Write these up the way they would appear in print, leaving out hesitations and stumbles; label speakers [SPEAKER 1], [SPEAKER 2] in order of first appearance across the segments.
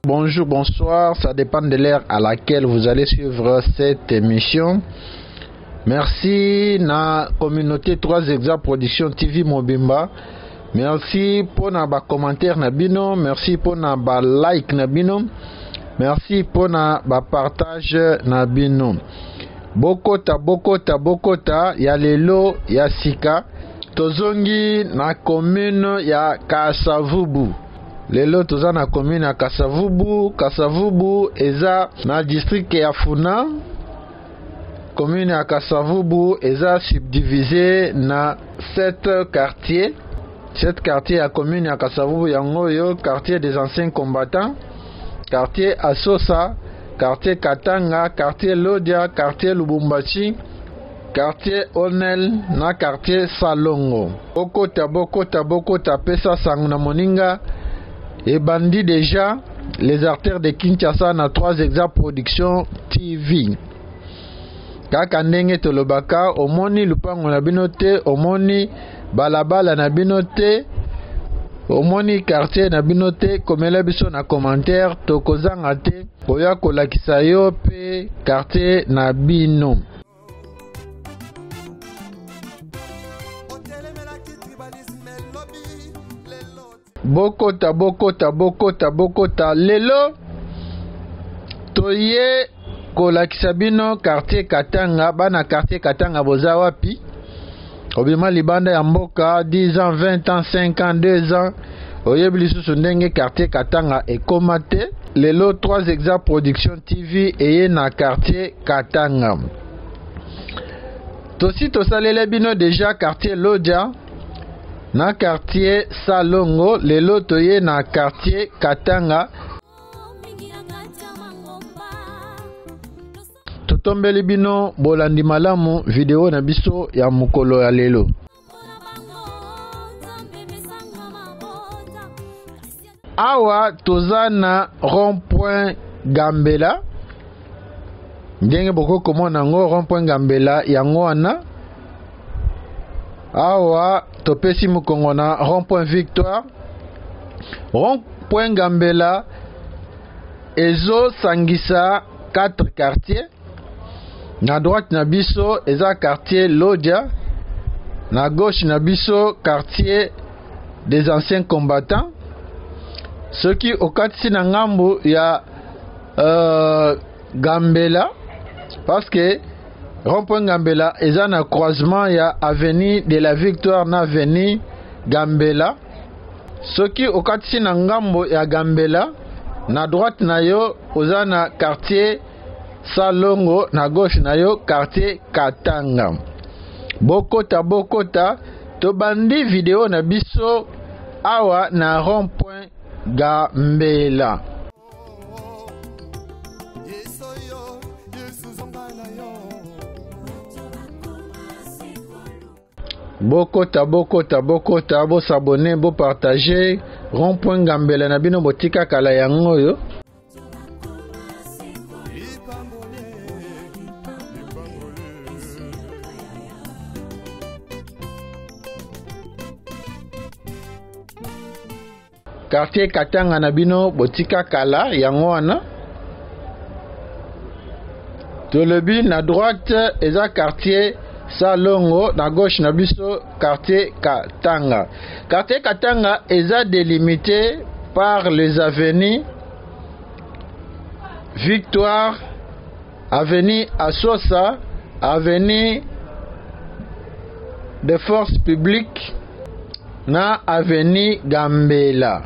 [SPEAKER 1] Bonjour, bonsoir, ça dépend de l'heure à laquelle vous allez suivre cette émission. Merci na communauté 3 Exa Production TV Mobimba. Merci pour na ba commentaire na bino, merci pour na ba like na bino, merci pour na ba partage na bino. Bokota ya lelo ya sika tozongi na commune ya Kasavubu. Lelo toza na commune ya Kasavubu eza na district ya Funa. Commune ya Kasavubu eza subdivisé na 7 quartiers. 7 quartiers ya commune ya Kasavubu yango yo quartier des anciens combattants, quartier Asosa, quartier Katanga, quartier Lodia, quartier Lubumbashi, quartier Onel na quartier Salongo. Bokota pesa sanguna moninga et bandit déjà les artères de Kinshasa na 3 Exa Production TV. Kaka ndenge tolobaka omoni lupango na bino te, omoni balabala na bino te, omoni quartier na bino te, komela biso na commentaire tokozanga te oya kolakisa yo pe quartier na bino. Bokota lelo toye kolakisa bino quartier Katanga. Bana quartier Katanga boza wapi? Obima libanda ya mboka 10 ans, 20 ans, 5 ans, 2 ans. Oyebi lisusu ndenge quartier Katanga ekomate. Lelo 3 Exa Production TV eye na quartier Katanga. Tosi tosalele bino déjà quartier Lodia na quartier Salongo. Lelo toye na quartier Katanga. Tombeli bino bolandi malamu video na biso ya mukolo ya lelo. Awa tozana rond-point Gambela. Ndenge boko komona ngo rond-point Gambela yango wana. Awa topesi mukongo na rond-point Victoire. Rond-point Gambela ezo sangisa 4 quartiers. Na droite na biso eza quartier Lodia, na gauche na biso quartier des anciens combattants. Ce qui okatisi na ngambo ya Gambela, parce que rond-point Gambela eza na croisement ya avenue de la Victoire na avenue Gambela. Ce qui okatisi na ngambo ya Gambela, na droite na yo oza na quartier Salongo, na gauche na yo quartier Katanga. Bokota tobandi video na biso awa na rond-point Gambela. Bokota bo s'abonner, bo partager rond-point Gambela na bino botika kala yango yo. Quartier Katanga na bino botika kala yango wana. Tolobi na droite eza quartier Salongo, na gauche na biso quartier Katanga. Quartier Katanga eza délimité par les avenues Victoire, avenue Asosa, avenue de forces publiques na avenue Gambela.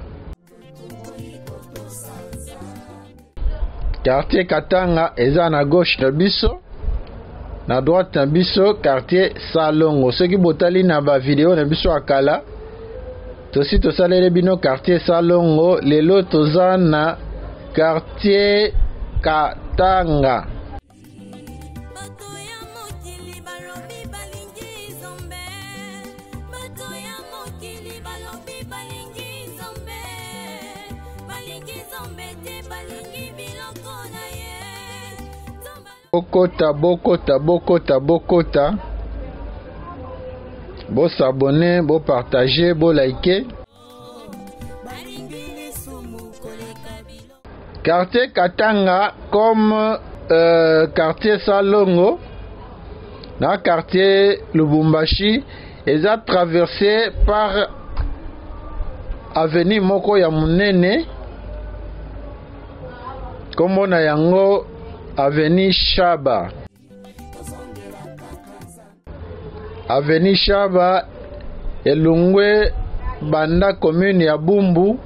[SPEAKER 1] Quartier Katanga eza na gauche na biso, na droite na biso quartier Salongo. Ceux qui botali na ba vidéo na biso akala tosi tosalele bino quartier Salongo. Lelo toza na quartier Katanga. Bokota. Bo s'abonner, bo partager, bo liker. Quartier Katanga comme quartier Salongo, na quartier Lubumbashi, ils ont traversé par avenue moko ya munene, comme on a yango avenue Shaba. Avenue Shaba elungwe banda commune ya Bumbu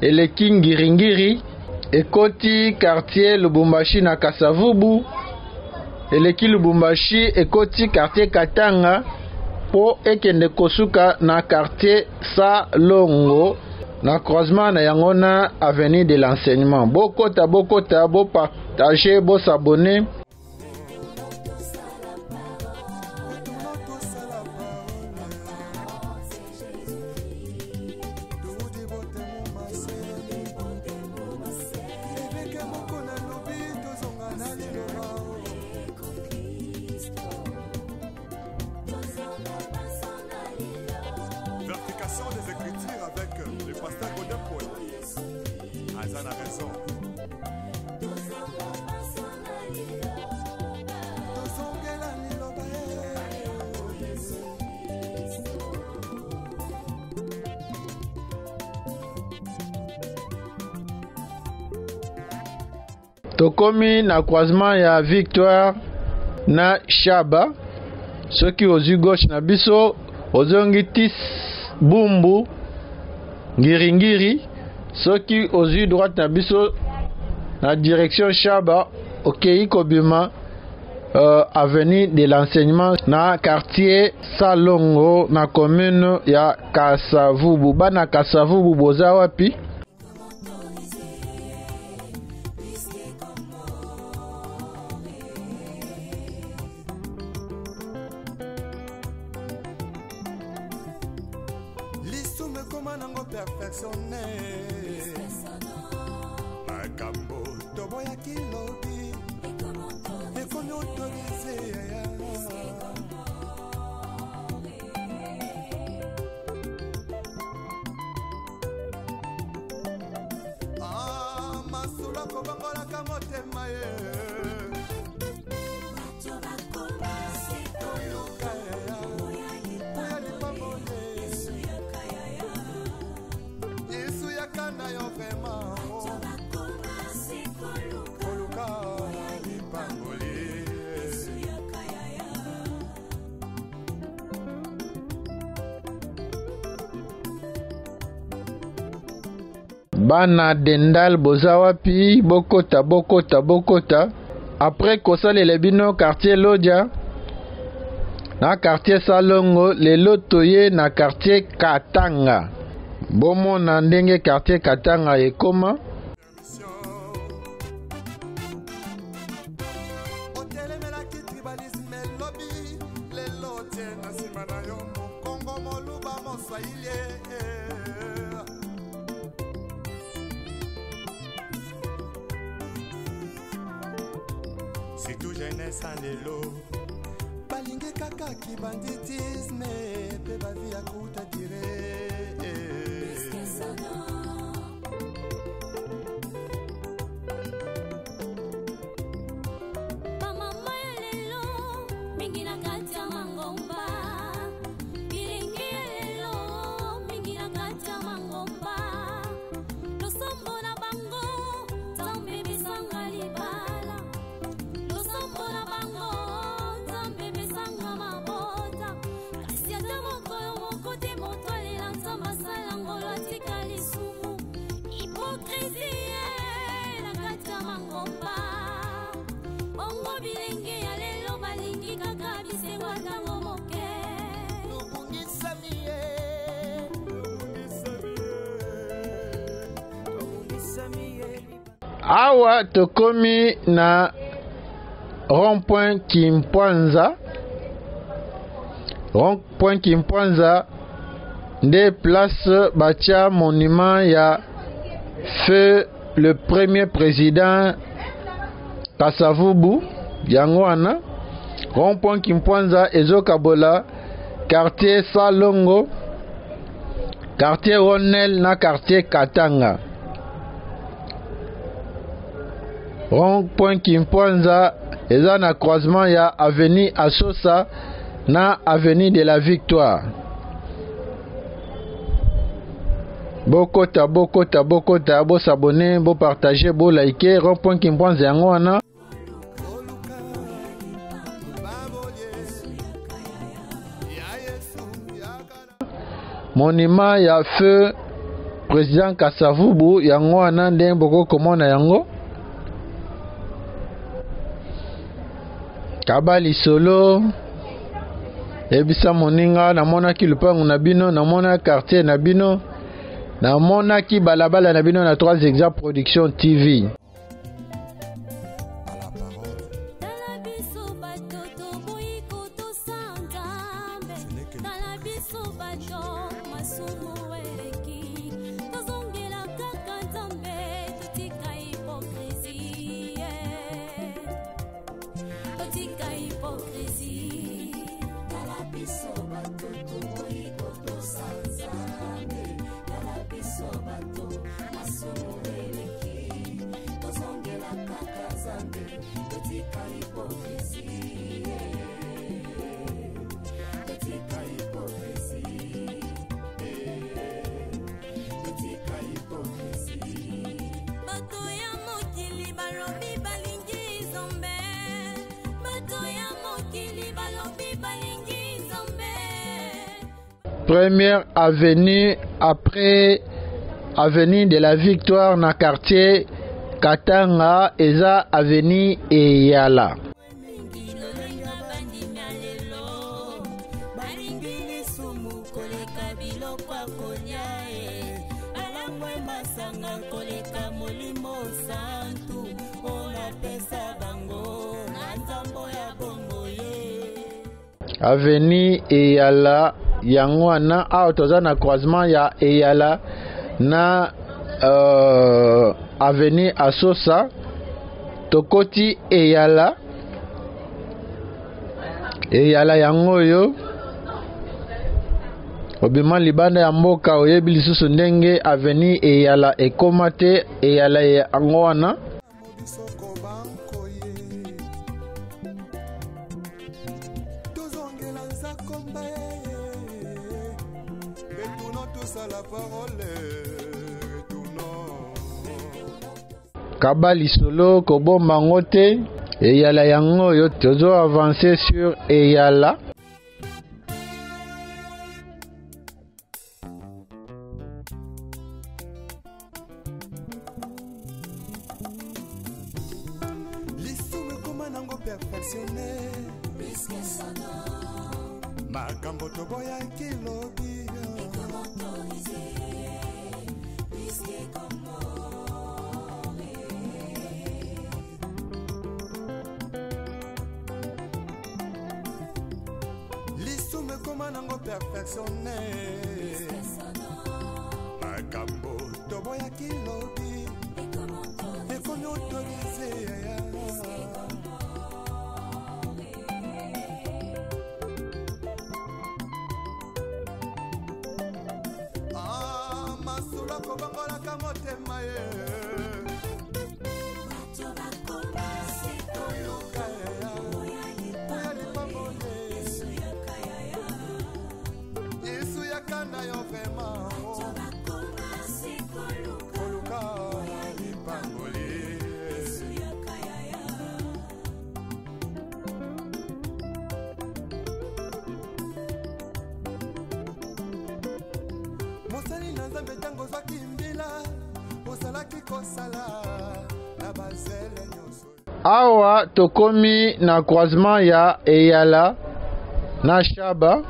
[SPEAKER 1] eleki Ngiringiri ekoti quartier Lubumbashi na Kasavubu eleki Lubumbashi ekoti quartier Katanga po ekende kosuka na quartier Salongo na croisement na yango na avenue de l'enseignement. Bokota bo partager, bo s'abonner.
[SPEAKER 2] Des Écritures avec le pasteur Godin Paul. Azan a raison.
[SPEAKER 1] Tokomi na croisement ya Victoire na Shaba, soki ozu gauche na biso ozongi tis Bumbu Ngiringiri, soki ozu droite na biso na direction Shaba okei kobima avenue de l'enseignement na quartier Salongo na commune ya Kasavubu. Bana Kasavubu boza wapi?
[SPEAKER 2] Comment nango perfectionné makambo toboya kilobi ekomi autorisé masula kobangolaka motema ye
[SPEAKER 1] Bana Dendal boza wapi? Bokota. Après kosalela bino quartier Lodja na quartier Salongo, lelo toye na quartier Katanga. Bomo na ndenge quartier Katanga ekoma.
[SPEAKER 2] C'est tout jeunesse en élo. Balingue kaka ki banditisme. Pe ba vie à kuta tire.
[SPEAKER 3] Mama lelo, mingi na katia mangomba. Bilingi lelo, mingi na katia mangomba. Losombo na bango, tambe bisanga libala. Losombo na bango, tambe bisanga mabota. Kasi ata mokolo moko te moto alela nzamba sala ngolo atika lisumu. Hypocrisie na katia mangomba. Ongo bilenge ya lelo balingi kaka bisewa tango moke.
[SPEAKER 1] Awa tokomi na rond-point Kimpwanza. Rond-point Kimpwanza nde place batia monument ya feu le premier président Kasavubu yango wana. Rond-point Kimpwanza ezokabola quartier Salongo, quartier Ronel na quartier Katanga. rond-point Kimpwanza eza na croisement ya avenue Asosa na avenue de la Victoire. Bokota bo s'abonner, bo partager, bo liker rond-point Kimpwanza yango wana. Monument ya feu président Kasavubu yango wana ndenge boko komona yango. Kabali solo ebisa moninga namona ki lupango na bino, namona quartier na bino, namona ki balabala na bino na 3 exemples production TV. Première avenue après avenue de la Victoire na quartier Katanga eza avenue Eyala. Avenue Eyala yango wana awa toza na croisement ya Eyala na avenue Asosa tokoti Eyala yango yo obima libanda ya mboka oyebi lisusu ndenge avenue Eyala ekoma te. Eyala yango wana Kabali solo kobomba ngote. Eyala yango yo tozo avancer sur Eyala. Awa tokomi na croisement ya Eyala na Shaba.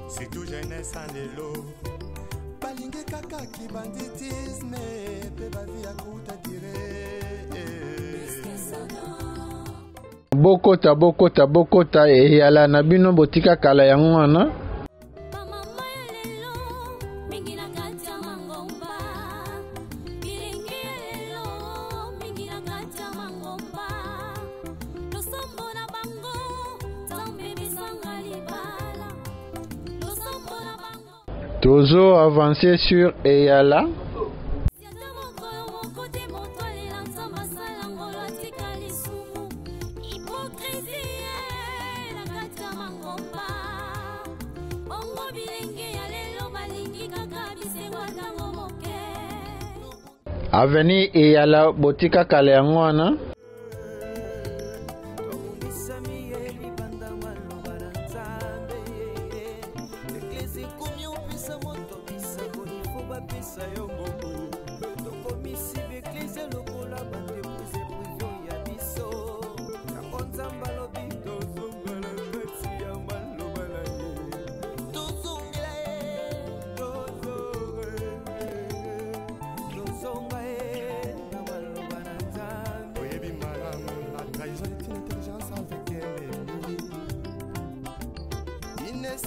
[SPEAKER 2] C'est tout jeunesse en l'élo. Balingue kaka ki banditisme. Pe bavi ya kuta dire.
[SPEAKER 1] Bokota Eyala na bino botika kala yango wana. Tozo avancer sur Eyala. Avenue Eyala botika kale yango wana.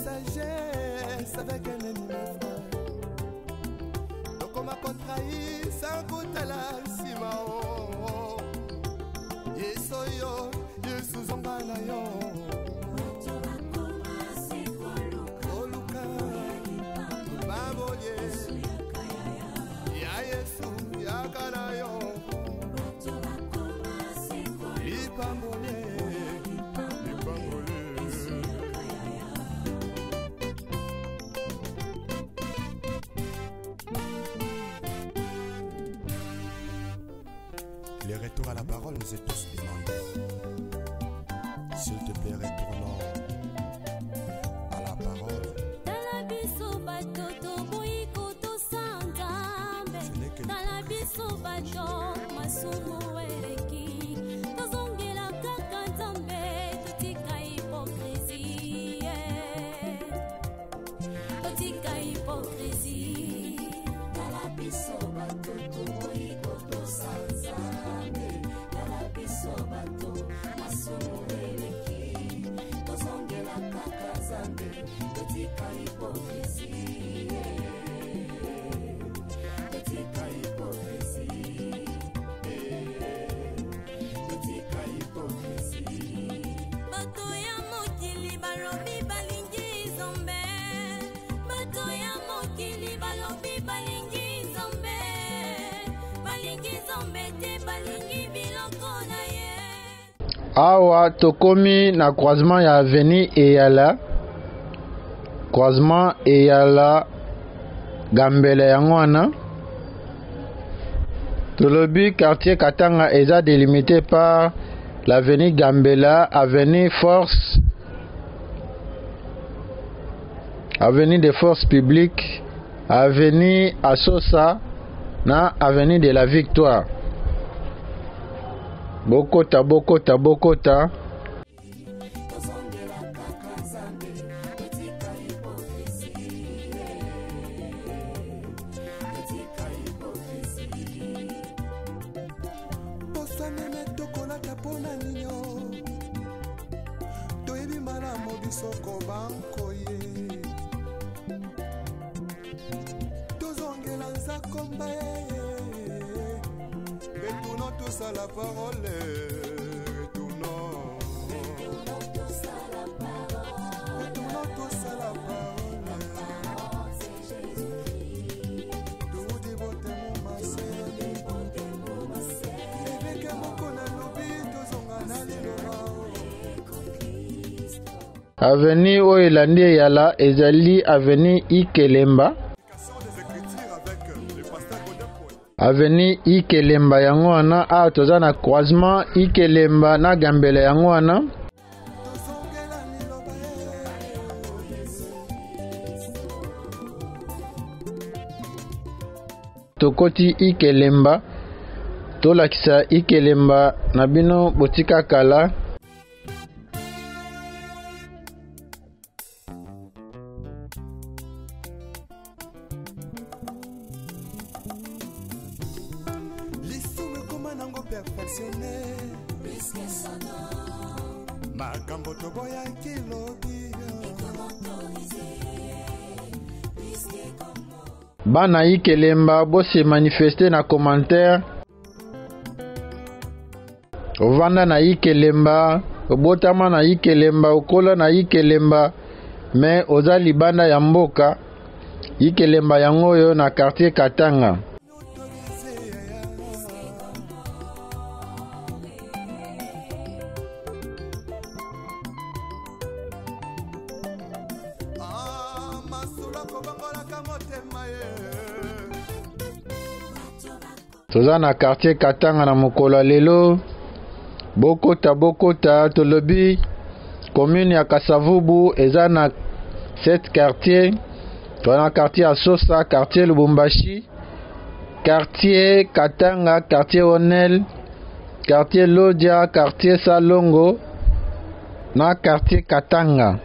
[SPEAKER 2] Sagesse avec un ennemi frère. Donc on m'a contrahi sans goûter la simao. Yesoyo, Yesu zombana yo. Oluka, baboye. Ya Yesu, ya kana yo. Lipambole. Les retours à la parole nous est tous demandés. S'il te plaît, retournons à la parole. Ce n'est que
[SPEAKER 1] Awa tokomi na croisement ya Avenue Eyala. Croisement Eyala Gambela yango wana. Tolobi quartier Katanga eza délimité par l'avenue Gambela, avenue Force, avenue des Forces Publiques, avenue Asosa na avenue de la Victoire. Bokota, Bokota, Bokota.
[SPEAKER 2] Retournons tous à la parole. Retournons tous à la parole. Retournons tous à la parole. C'est Jésus-Christ. Tout dévoté mon massé. Avec un mot qu'on a lobby, tous on a allé le
[SPEAKER 1] Avenue Oyelandi Eyala ezali avenue Ikelemba. Avenue Ikelemba yango wana a toza na croisement Ikelemba na Gambela yango wana. Tokoti Ikelemba tolakisa Ikelemba na bino botika kala. Bana Ikelemba bo se manifester na commentaire. Ovanda na Ikelemba, obotama na Ikelemba, okola na Ikelemba, mais oza libanda ya mboka. ikelemba yango yo na quartier Katanga. Toza na quartier Katanga na mokolo lelo bokota tolobi commune ya Kasavubu eza na 7 quartier. Toza na quartier Asosa, quartier Lubumbashi, quartier Katanga, quartier Onel, quartier Lodia, quartier Salongo na quartier Katanga.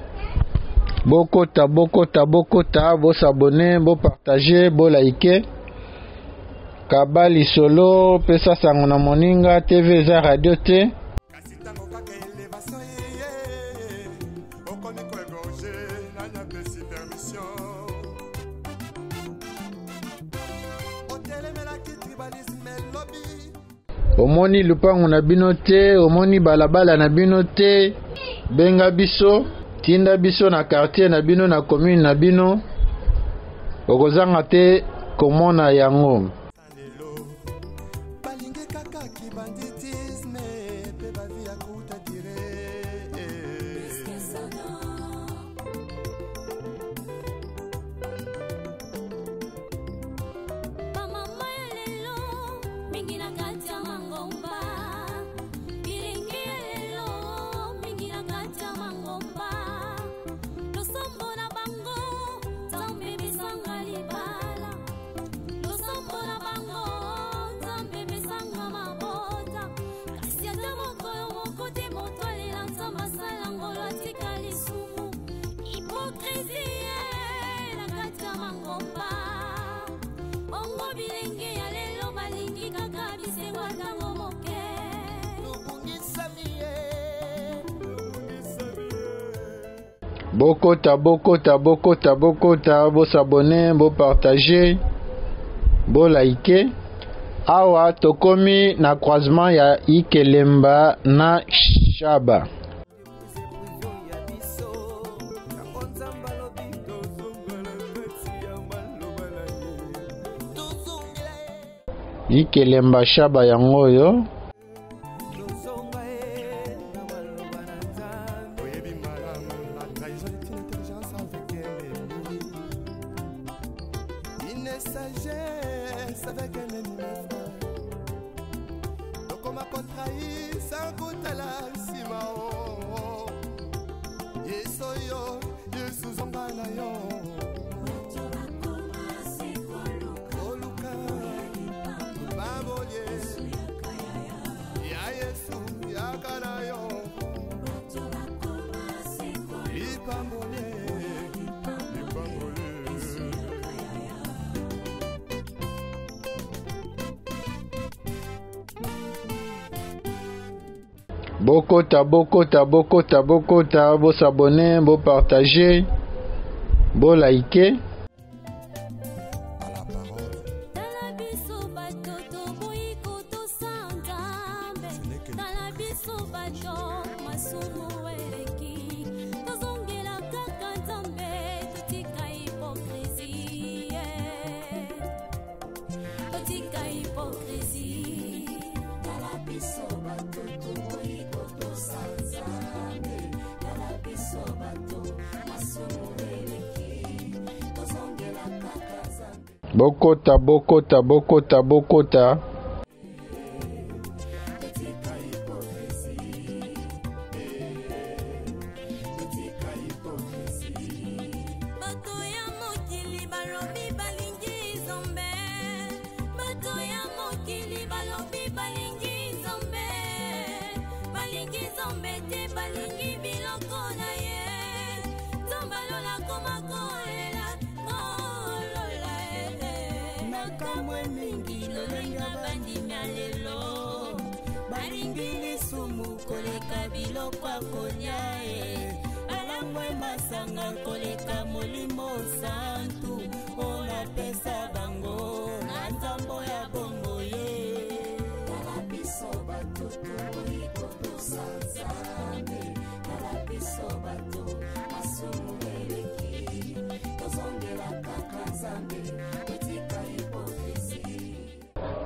[SPEAKER 1] Bokota bo s'abonner, bo partager, bo liker. Kabali solo pesa sango na moninga TV za radio te. Omoni lupango na bino te, omoni balabala na bino te, benga biso, tinda biso na quartier na bino na commune na bino, okozanga te komona yango. Bokota, bo s'abonner, bo partager, bo liker. Awa tokomi na croisement ya Ikelemba na Shaba. Ikelemba Shaba yango yo. Bokota, bo s'abonner, bo partager, bo liker. Bokota.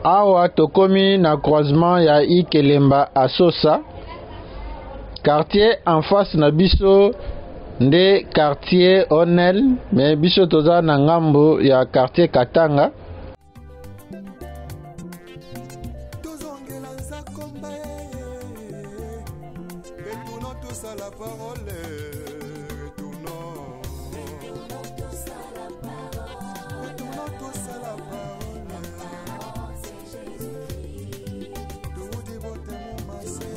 [SPEAKER 1] Awa tokomi na croisement ya Ikelemba Asosa. Quartier en face na biso nde quartier Onel, mais biso toza na ngambo ya quartier Katanga.
[SPEAKER 2] tozongela nzakomba retournons tous à la parole retournons tous à la parole tout dévote mon massé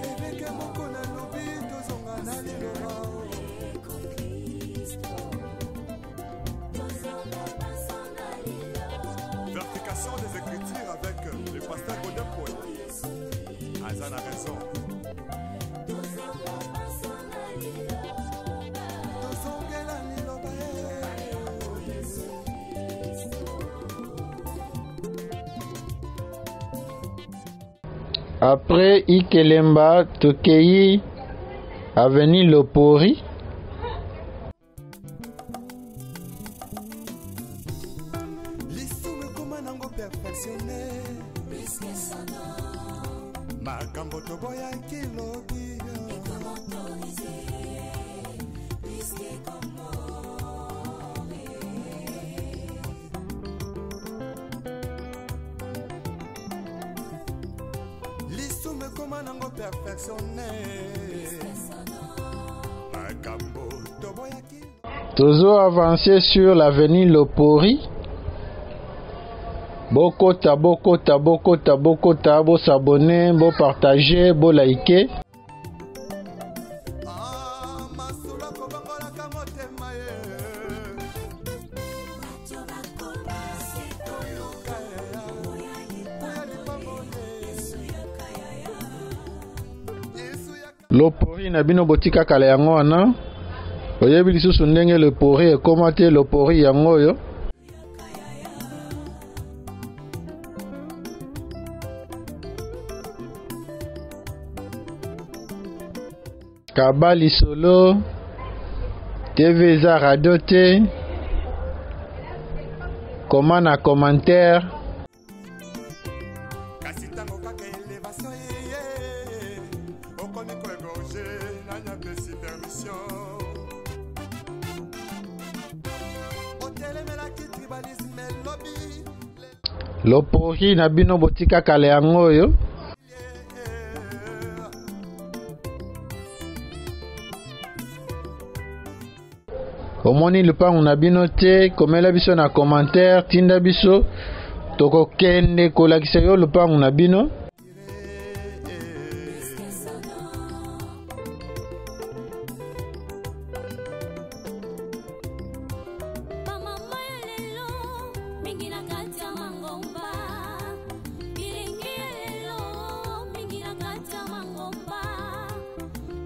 [SPEAKER 2] eveke moko na lobi tozonga na liloba Verification des Écritures avec le pasteur Godin Paul. Azan a raison.
[SPEAKER 1] Après Ikelemba tokei avenue Lopori.
[SPEAKER 2] Lisume koma nango perfectionné makambo toboyaki lobi lisume koma nango perfectionné makambo toboyaki
[SPEAKER 1] Toujours avancé sur l'avenue Lopori. Bokota, bokota, bokota, bokota, bo s'abonner, bo partager, bo liker.
[SPEAKER 2] masula kobangolaka motema ye
[SPEAKER 1] Lopori na bino botika kala yango wana. Oyebi lisusu ndenge Lopori ekoma te Lopori yango oyo. Kabali solo TV eza radio te. Koma na commentaire.
[SPEAKER 2] kasi ntango kaka elevation ye okomi koegorge nanya pesi permission otelemelaki tribalisme elobi
[SPEAKER 1] Lopori na bino botika kala yango oyo. Omoni lupangu na bino te, komela biso na commentaire, tinda biso tokokende kolakisa yo lupangu na bino.
[SPEAKER 3] Bamama ya lelo mingi na kati ya mangomba, bilingi ya lelo mingi na kati ya mangomba,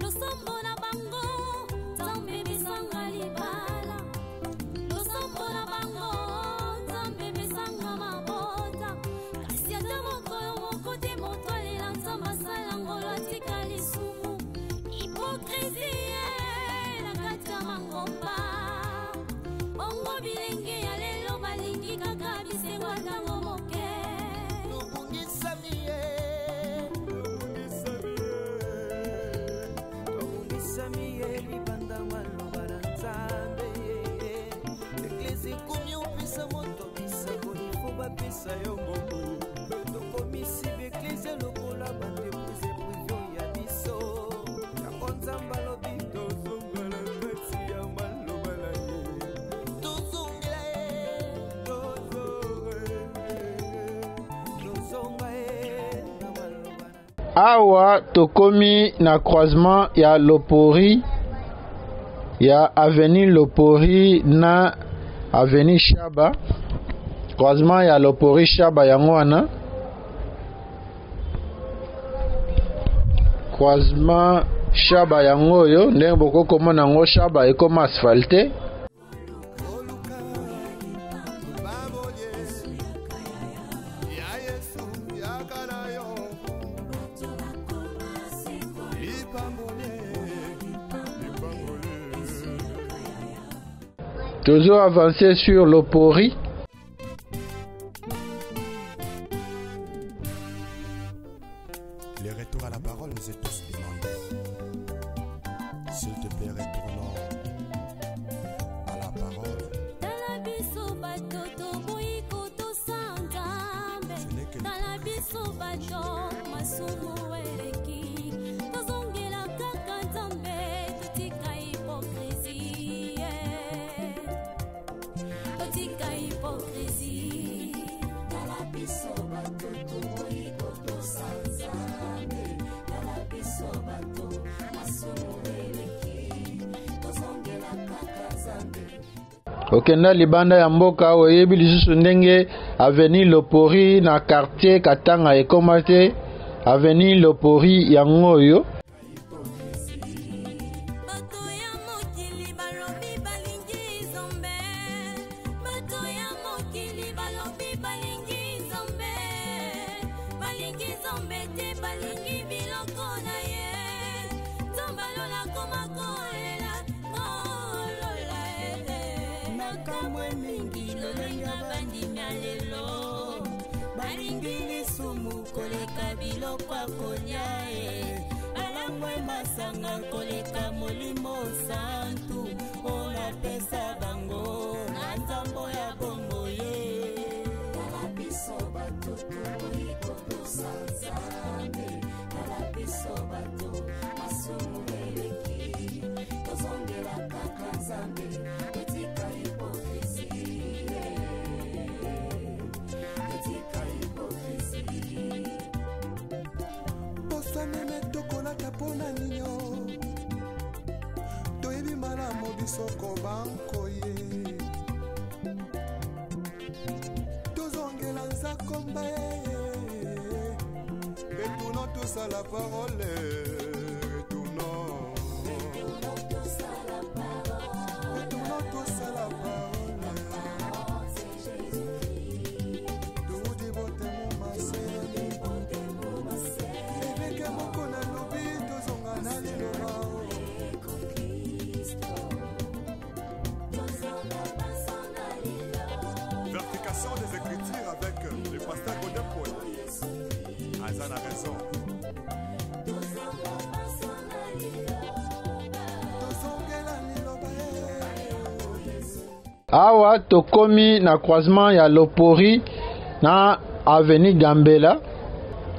[SPEAKER 3] losombo na bango nzambe bisanga libala, losombo na bango nzambe bisanga mabota, kasi ata mokolo moko te moto alela nzambe asala ngolo atika lisumu, hipokrisie na kati ya mangomba. Bongo bilenge ya lelo balingi kaka bisengo ntango moke.
[SPEAKER 2] tobungisami ye libanda maloba na nzambe eglise ekomi opesa moto bisango ifo bapesa yo mobu tokomisi beeglise lokola bandepuse privio ya biso yango nzambe alobi tozongala kati ya maloba na ye tozongela ye tozonga ye na maloba na
[SPEAKER 1] Awa tokomi na croisement ya Lopori, ya avenue Lopori na avenue Shaba. Croisement ya Lopori Shaba yango wana. Croisement Shaba yango oyo ndenge bokokomona yango Shaba ekoma asphalte. Toujours avancé sur Lopori.
[SPEAKER 3] biso bato masumu eleki tozongela kaka nzambe totika hypocrisie totika hypocrisie tala biso bato tokoyi kotosa nzambe tala biso bato masumu eleki tozongela kaka nzambe.
[SPEAKER 1] okenda libanda ya mboka oyebi lisusu ndenge avenue Lopori na quartier Katanga ekoma te avenue Lopori yango oyo
[SPEAKER 3] bato ya mokili balobi balingi nzambe bato ya mokili balobi balingi nzambe te balingi biloko na ye nzambe alola koma kolela kolola makamwe mingi lolenga bandimya lelo balingi lisumu koleka biloko akolia balangwe masanga koleka molimo santu olapesa bango na nzambo ya bongo ye tala biso bato tokoyi kotosa nzambe tala biso bato masumu eleki tozongela kaka nzambe totika hypocrisie totika hypocrisie
[SPEAKER 4] bosanene tokolata mpona nino toyebi malamu bisoko bankoye tozongela nzakomba retournons tous à la parole retournons tous à la parole Vertication des Écritures avec le pasteur Godin Paul. Azan a raison.
[SPEAKER 1] awa tokomi na croisement ya Lopori na avenue Gambela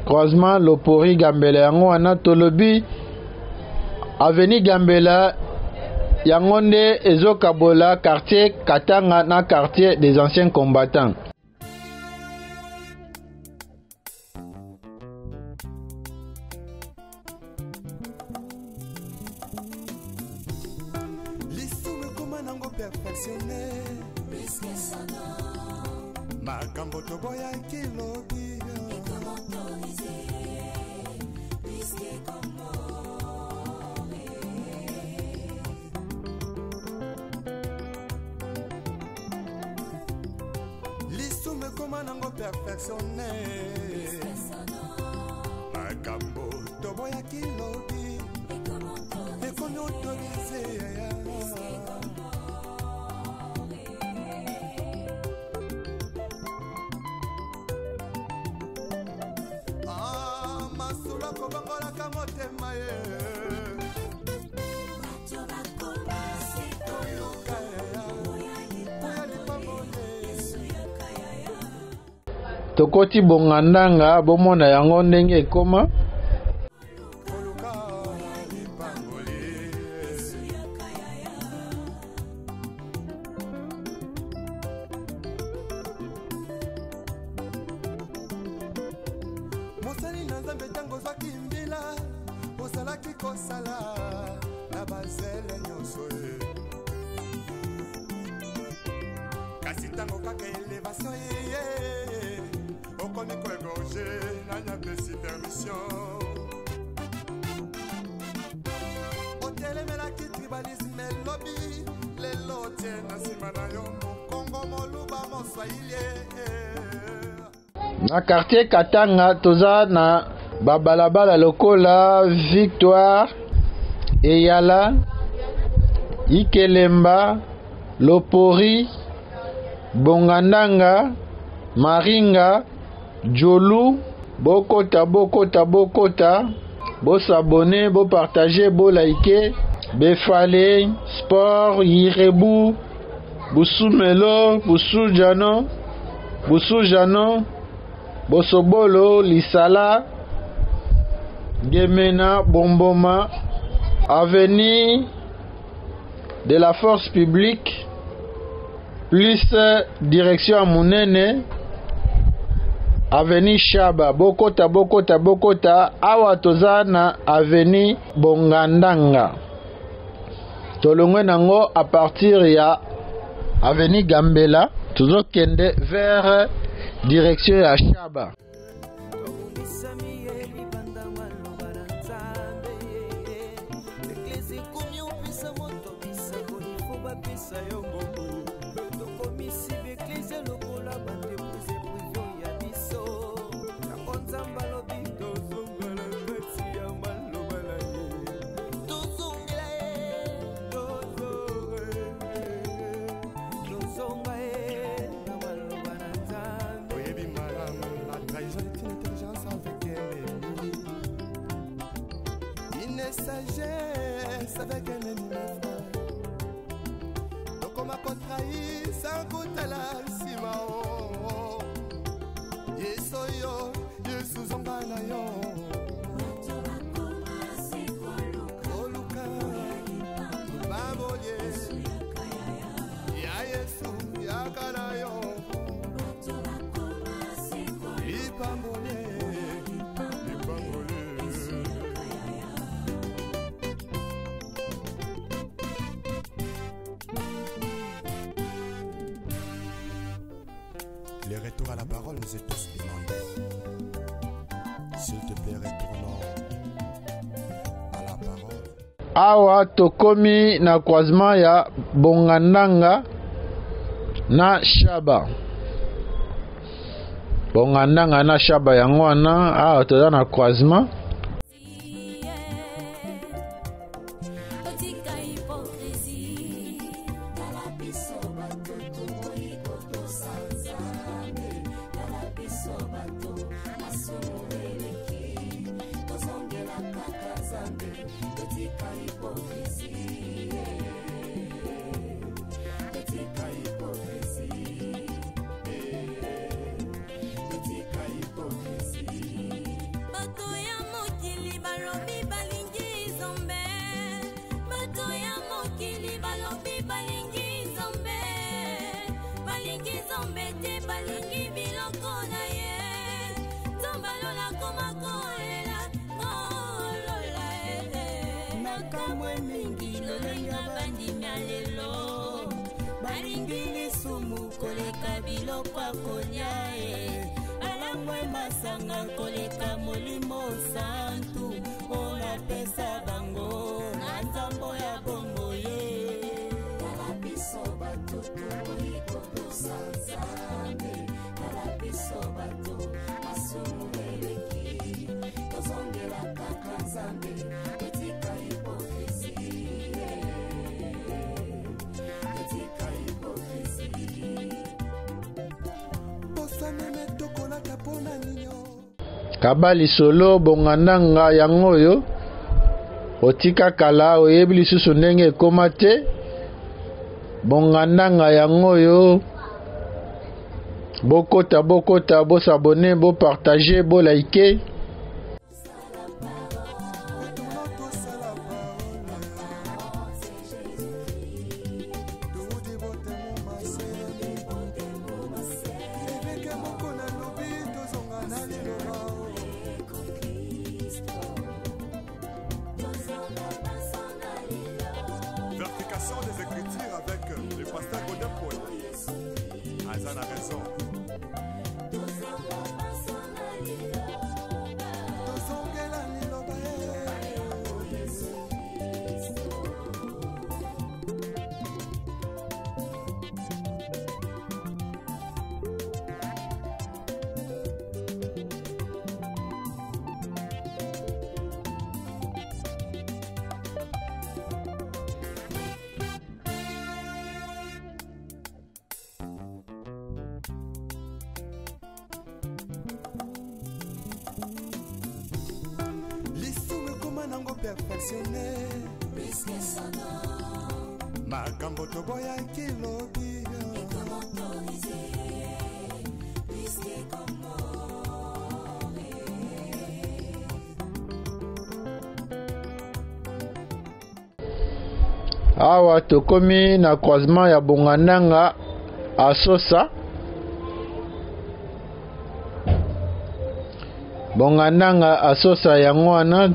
[SPEAKER 1] croisement Lopori Gambela yango wana tolobi avenue Gambela yango nde ezokabola quartier Katanga na quartier des anciens combattants.
[SPEAKER 4] Lisume koma nango perfectionné makambo toboya kilobi lisume koma nango perfectionné makambo toboya kilobi ekomi autorisé masula kobangolaka motema ye
[SPEAKER 1] tokoti bongandanga bomona yango ndenge ekoma
[SPEAKER 4] mosali na nzambe ntango ozwaki mbila ozalaki kosala na bazele nyonso ye kasi ntango kaka elevation ye okomi koegorge nanya pesi permission otelemelaki tribalisme elobi lelo tie na nsima na yo mokongo moluba moswahili
[SPEAKER 1] na quartier Katanga toza na babalabala lokola Victoire Eyala Ikelemba Lopori Bongandanga Maringa Jolu bokota bosabone bopartage bolike Befale Sport Yirebu Busumelo Busujano Bosobolo, Lisala, Gemena, Bomboma, avenue de la force publique, plus direction à Mounene, avenue Shaba, Bokota, awa toza na avenue Bongandanga. Tolongwe nango à partir ya avenue Gambela, toujours kende vers direction ya Shaba.
[SPEAKER 4] Sagesse avec un ennemi frère. Donc on m'a contrahi sans goûter la simao. Yesoyo, Yesu zonganayo. Oluka, baboye. Ya Yesu, ya kanayo. Ipambole. Les retours à la parole nous est tous demandés. S'il te plaît, retournons à la parole.
[SPEAKER 1] Awa tokomi na croisement ya Bongandanga na Shaba. Bongandanga na Shaba yango wana awa toza na croisement. Kabali solo Bongandanga yango yo otika kala oyebi lisusu ndenge ekoma te. Bongandanga yango yo bokota bosabone, bopartage, bolike.
[SPEAKER 4] Vérification des Écritures avec le pasteur Godin Paul. Azan a raison. Perfectionné makambo toboya kilobi
[SPEAKER 1] Awa tokomi na croisement ya Bongandanga Asosa. Bongandanga Asosa yango wana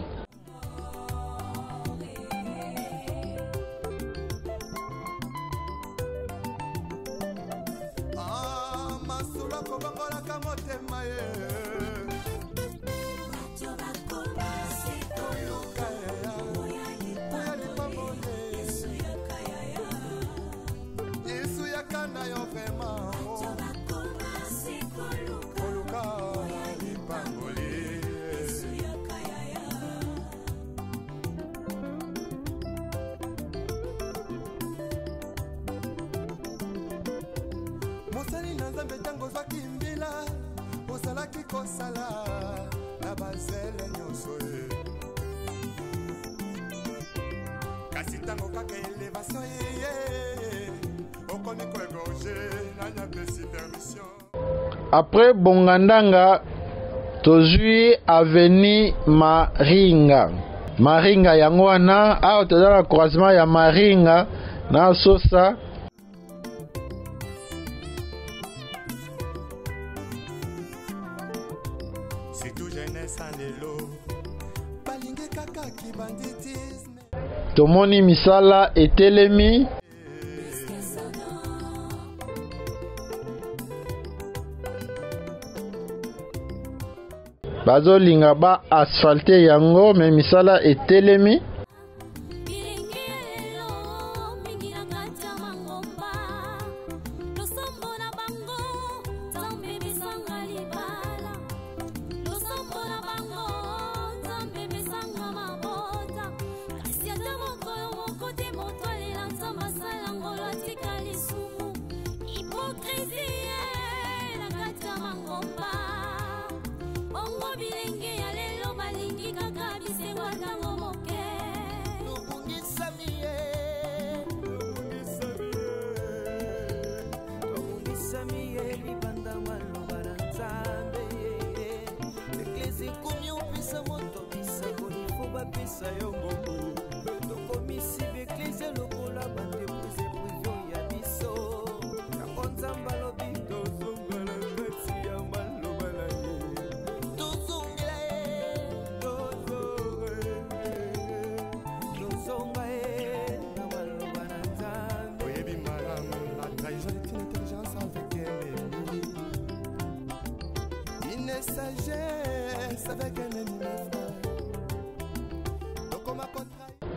[SPEAKER 4] mosali na nzambe ntango ozwaki mbila ozalaki kosala na bazele nyonso ye kasi ntango kaka elevation yeye okomi koegorge na nyapesi permission.
[SPEAKER 1] Après Bongandanga tozwi aveni Maringa yango wana awa toza na croisement ya Maringa na Asosa. Tomoni misala etelemi. Bazolinga ba asphalte yango me misala etelemi.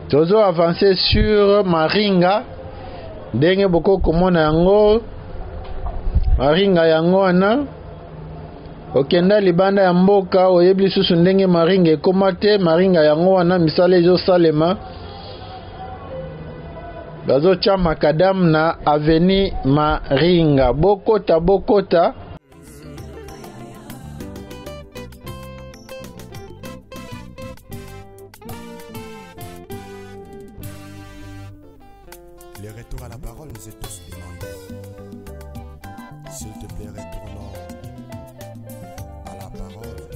[SPEAKER 1] Tozo avancer sur Maringa. Ndenge boko komona yango Maringa yango wana okenda libanda ya mboka oyebi lisusu ndenge Maringa ekomate. Maringa yango wana misala ezosalema bazotia makadam na aveni Maringa. Bokota
[SPEAKER 4] Les retours à la parole nous est tous demandés. S'il te plaît, retournons à la parole.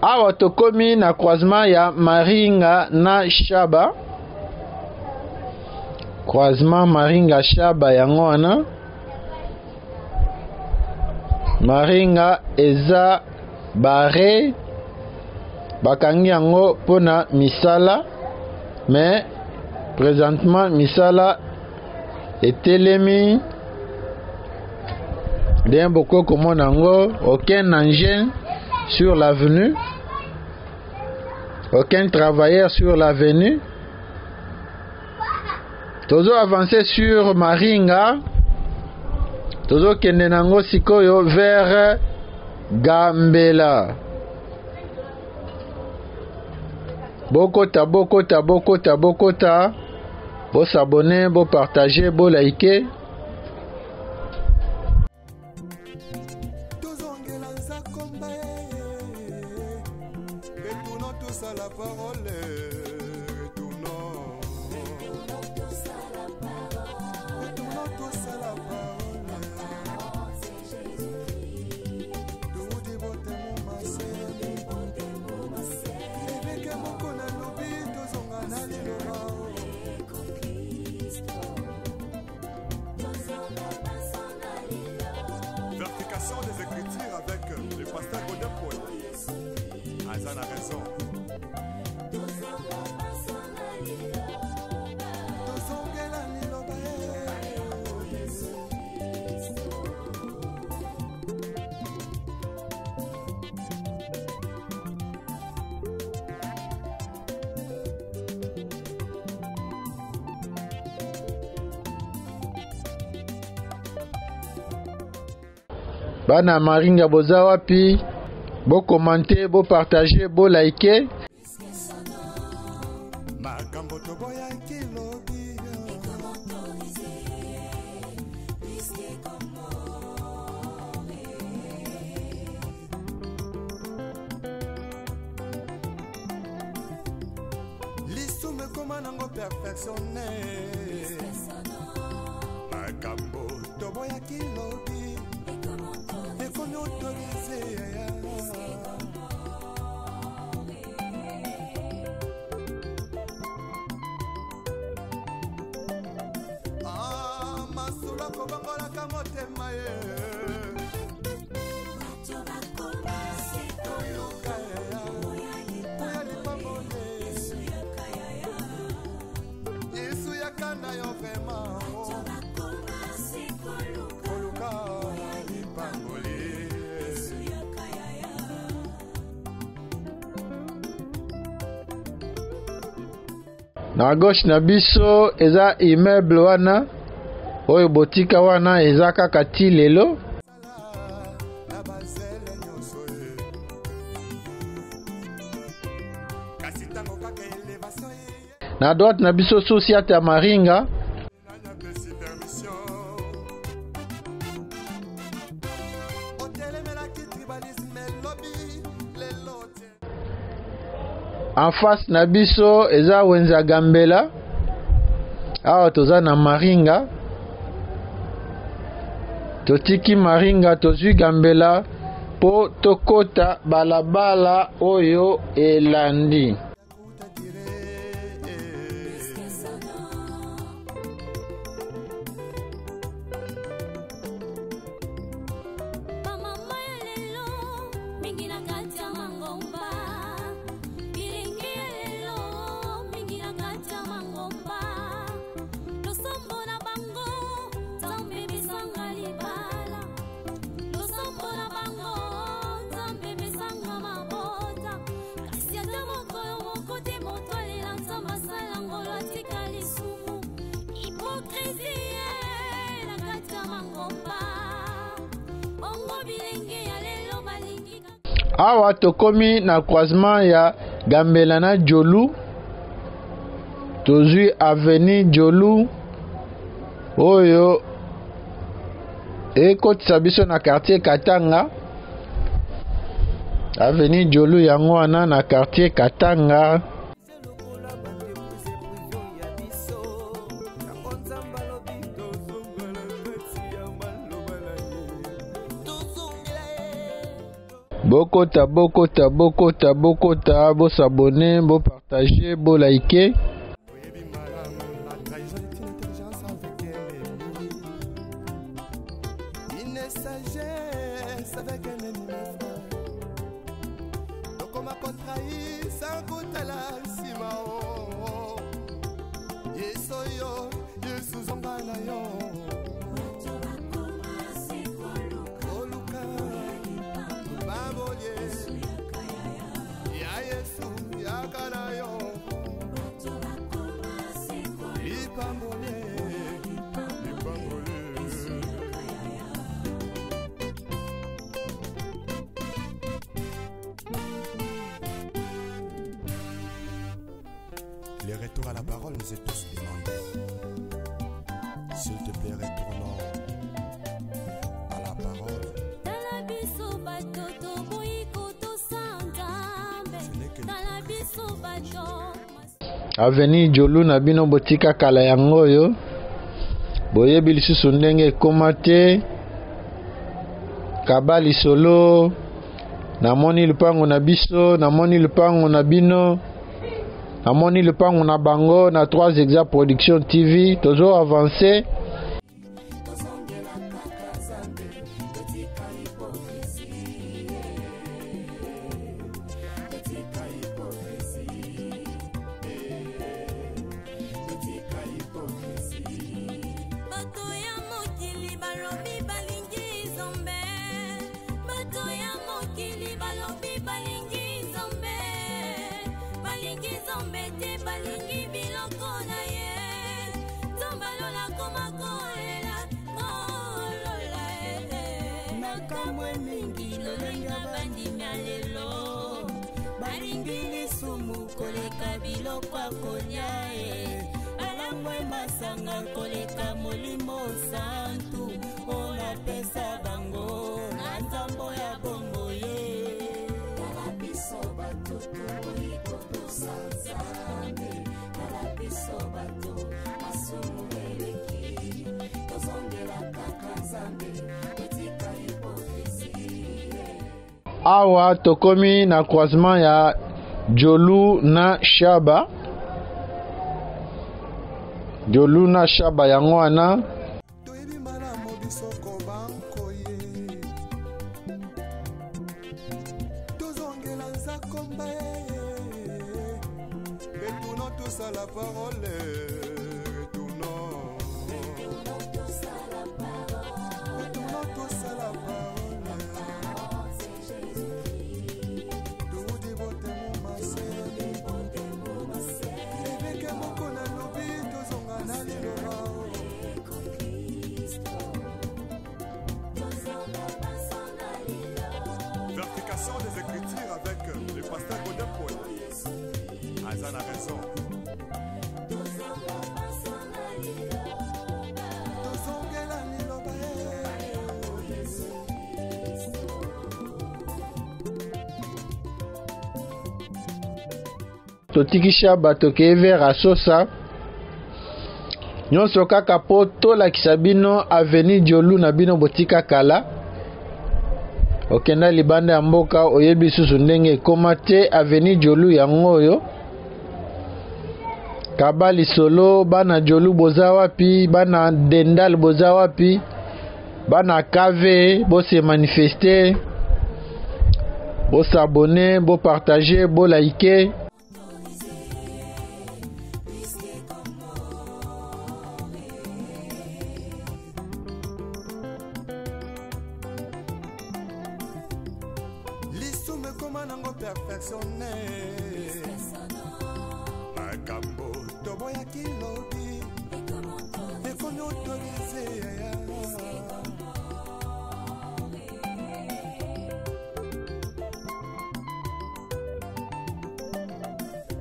[SPEAKER 1] Awa tokomi na croisement ya Maringa na Shaba. Croisement Maringa Shaba yango wana. Maringa eza bare bakangi yango pona misala, mais présentement misala etelemi bien beaucoup comme nango, aucun engin sur l'avenue, aucun travailleur sur l'avenue. Tozo avancer sur Maringa, tozo kende nango sikoyo vers Gambela. Bokota, bo s'abonner, bo partager, bo liker.
[SPEAKER 4] Retournons tous à la parole. Retournons tous à la parole. Tout des beautés mon massé. Avec un mot qu'on a lobby, tous on a allé le Verification des écritures avec le pasteur Godin Paul. Azan a raison.
[SPEAKER 1] Bana Maringa boza wapi? Bo commenter, bo partager, bo liker.
[SPEAKER 4] Makambo toboya kilobi. L'issue me commande en perfectionné. Makambo toboya kilobi.
[SPEAKER 1] Na gauche na biso eza immeuble wana oyo botika wana eza kaka ti lelo. Na droite na biso société ya Maringa. En face na biso eza wenza Gambela. Awa toza na Maringa. Totiki Maringa tozwi Gambela po tokota balabala oyo elandi. Awa tokomi na croisement ya Gambela na Jolu. Tozui avenue Jolu oyo ekotisa biso na quartier Katanga. Avenue Jolu yango wana na quartier Katanga. Bokota, bo s'abonner, bo partager, bo liker.
[SPEAKER 4] Sans goûter la cima, oh, oh. Yesu zonga na yo Oluka Babolie Ya Yesu yakana yo Ipambole Les retours à la parole nous est tous demandés. S'il te plaît, retournons à la parole.
[SPEAKER 1] Aveni Jolu na bino botika kala yango yo. Boyebi lisusu ndenge ekoma te. Kabali solo. Namoni lupango na biso, namoni lupango na bino. Namoni lupango na bango na 3 Exa Production TV. Toujours avancé. Awa tokomi na croisement ya Jolu na Shaba. Jolu na Shaba yango wana.
[SPEAKER 4] Retournons tous à la parole. Vertification des Écritures avec le pasteur Godin Paul. Azan a raison.
[SPEAKER 1] Totikisha batoke vers Asosa. Nyonso kaka po tolakisa bino Aveni Jolu na bino botika kala. Okenda libanda ya mboka oyebi susu ndenge ekoma te Aveni Jolu yango oyo. Kabali solo bana Jolu boza wapi, bana Dendal boza wapi, bana KV bo se manifester, bo s'abonner, bo partager, bo liker.
[SPEAKER 4] Perfectionné Makambo Toboya Kilobi et qu'on autorise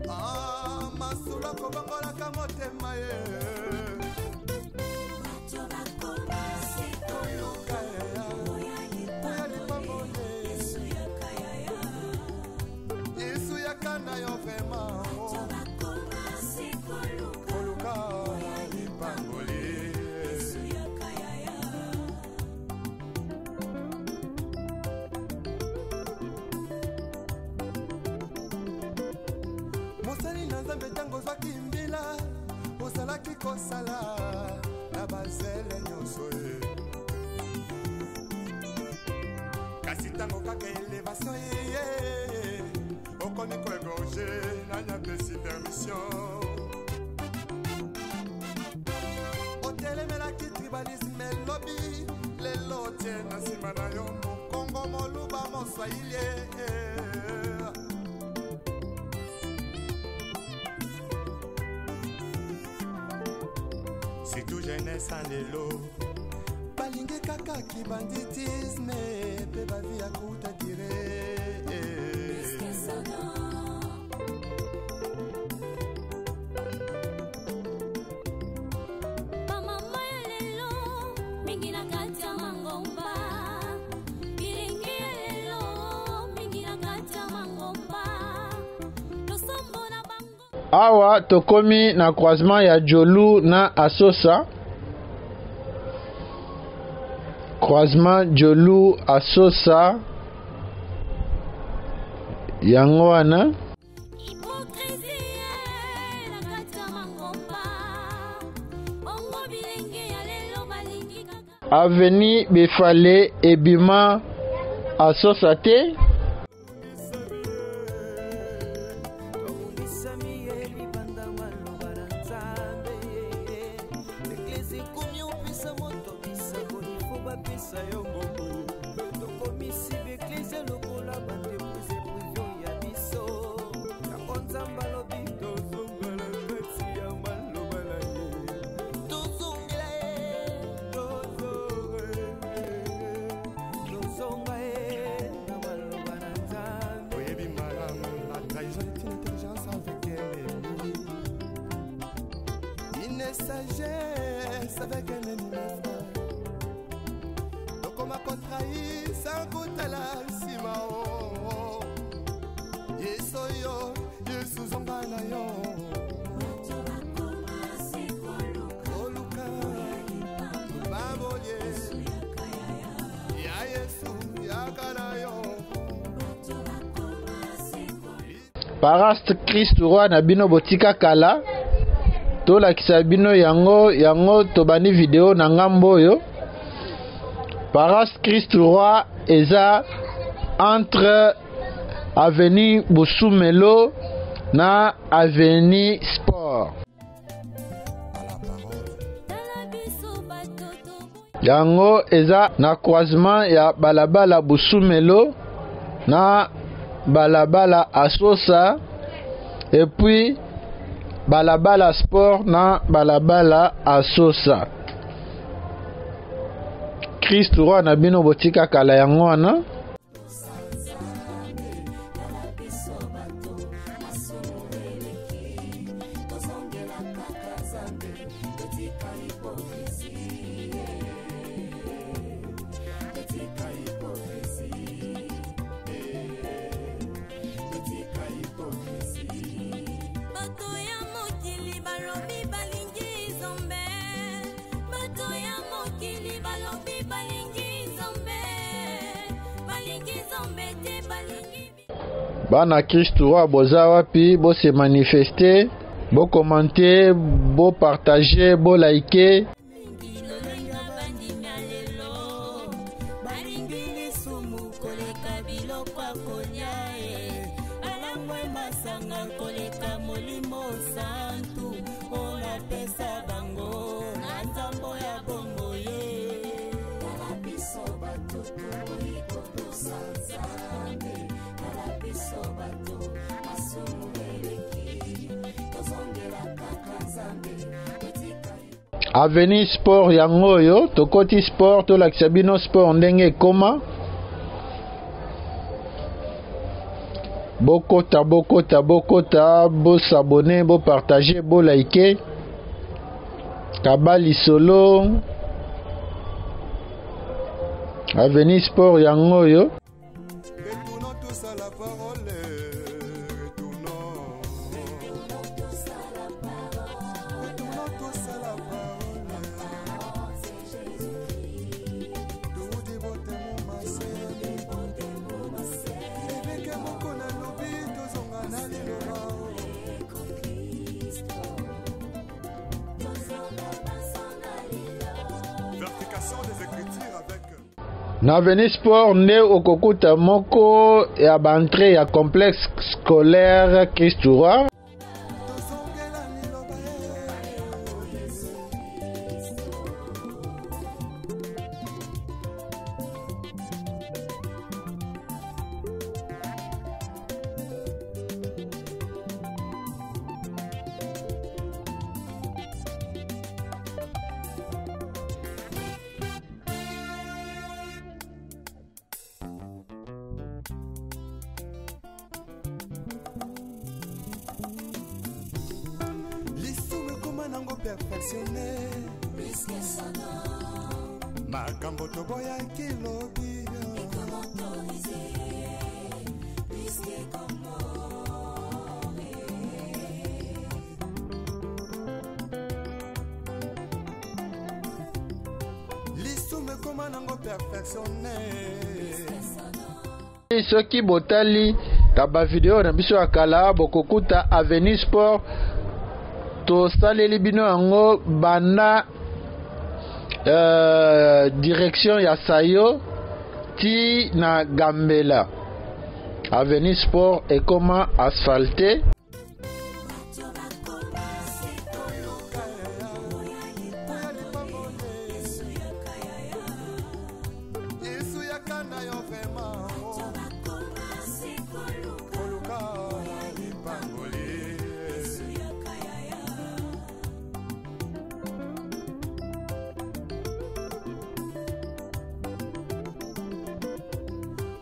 [SPEAKER 4] Ah Masula Kobangola Kamotema Mosali na Nzambe tango zwaki mbila osalaki kosala na bazele nyonso ye kasi tango kaka elevation ye okomi koegorge na nyapesi permission tribalisme lobby lelo tie na nsima na yo mokongo moluba moswahili. Surtout jeunesse en lelo balingi kaka kibanditisme pe bavi ya kuta dire.
[SPEAKER 1] Awa tokomi na croisement ya Jolu na Asosa. Croisement Jolu Asosa yango wana Avenue Befale ebima Asosa te.
[SPEAKER 4] Sagesse avec un ennemi frère. Donc on m'a contrahi sans goûter la sima. Yesoyo, Yesu zongana yo. Oluka, baboye. Ya Yesu, yakana yo.
[SPEAKER 1] Paraste Christ roi na bino botika kala. Tola kisabino yango tobani video na ngambo yo. Paraste Christ roi eza entre avenue Busumelo na avenue Sport. Yango eza na croisement ya balabala Busumelo na balabala Asosa et puis balabala Sport na balabala Asosa. Christ roi na bino botika kala yango wana. Bana Christ roi boza wapi bo se manifester, bo commenter, bo partager, bo liker. Avenue Sport yango yo tokoti sport to lakisa bino sport ndenge koma bokota bo s'abonner bo partager bo liker kabali solo Avenue Sport yango yo. Na Avenue Sport nde okokuta moko ya bantre ya complexe scolaire Christ roi.
[SPEAKER 4] perfectionné makambo toboyaki lobi lisume koma nango perfectionné.
[SPEAKER 1] Soki botali taba video na biso akala bokokuta Avenir Sport to saleli bino yango banda direction ya Sayo ti na Gambela. Avenir Sport ekoma asphalté.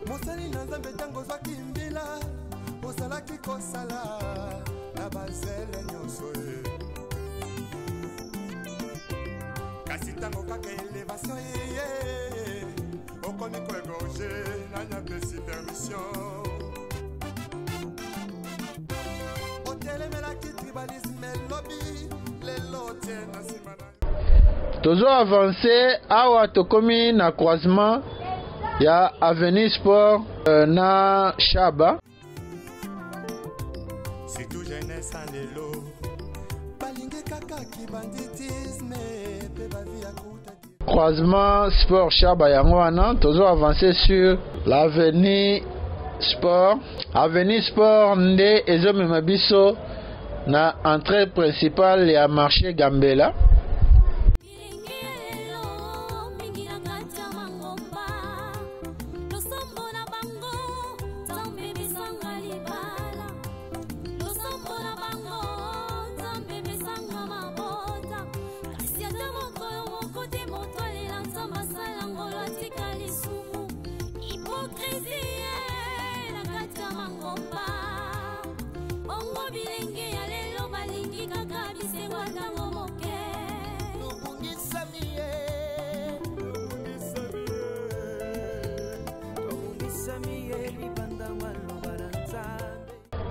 [SPEAKER 4] mosali na nzambe ntango ozwaki mbila ozalaki kosala na bazele nyonso ye kasi ntango kaka elevation yeye okomi koegorge na nyapesi permission otelemelaki tribalisme lobi lelo tie na nsima na
[SPEAKER 1] Tozo avancé awa tokomi na croisement ya Avenir Sport na Shaba.
[SPEAKER 4] Surtout jeunesse en lelo balingi kaka ki banditisme pe bavi ya kuta
[SPEAKER 1] Croisement Sport Shaba yango wana tozo avancé sur l'Avenir Sport. Avenir Sport nde ezomema biso na entrée principale ya marché Gambela.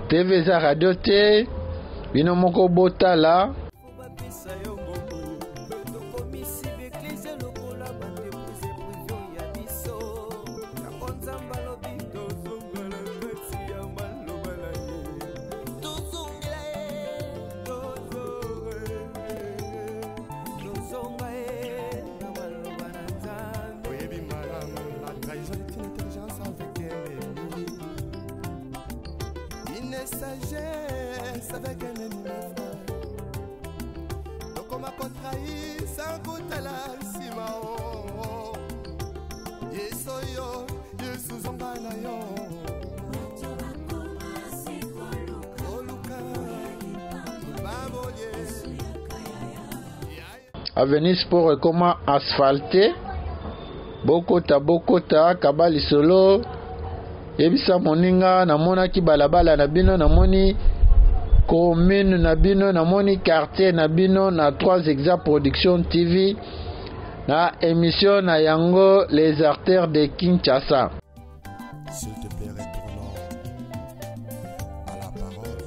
[SPEAKER 1] TV za radio te bino moko botala
[SPEAKER 4] sagesse avec un ennemi frère. Donc on m'a contrahi sans goûter la sima oh. Yesoyo, Yesu zongana yo.
[SPEAKER 1] Avenir Sport comment asphalté. Bokota kabali solo. Yebisa moninga namona ki balabala na bino namoni commune na bino namoni quartier na bino na 3 Exa Production TV na émission na yango les artères de Kinshasa.
[SPEAKER 4] S'il te plaît retournons à la parole.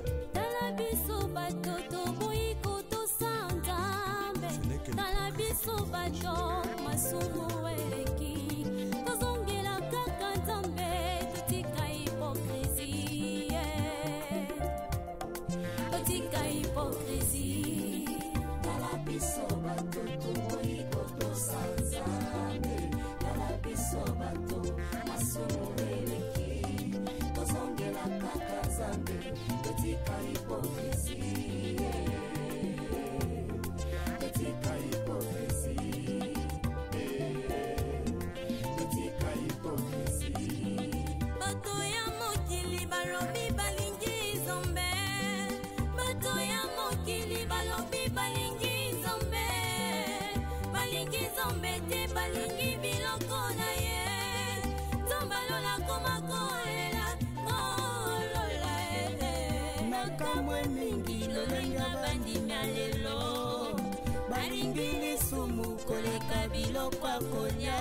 [SPEAKER 5] biloko akolia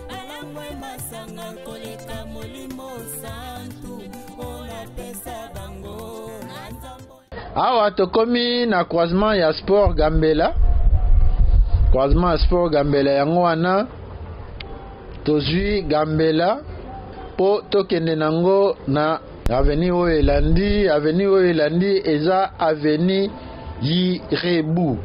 [SPEAKER 5] alangwe masanga koleka molimo santu olapesa bango.
[SPEAKER 1] Awa tokomi na croisement ya sport Gambela. Croisement ya sport Gambela yango wana tozwi Gambela po tokende nango na avenue oyo elandi. Avenue oyo elandi eza avenue Yirebu.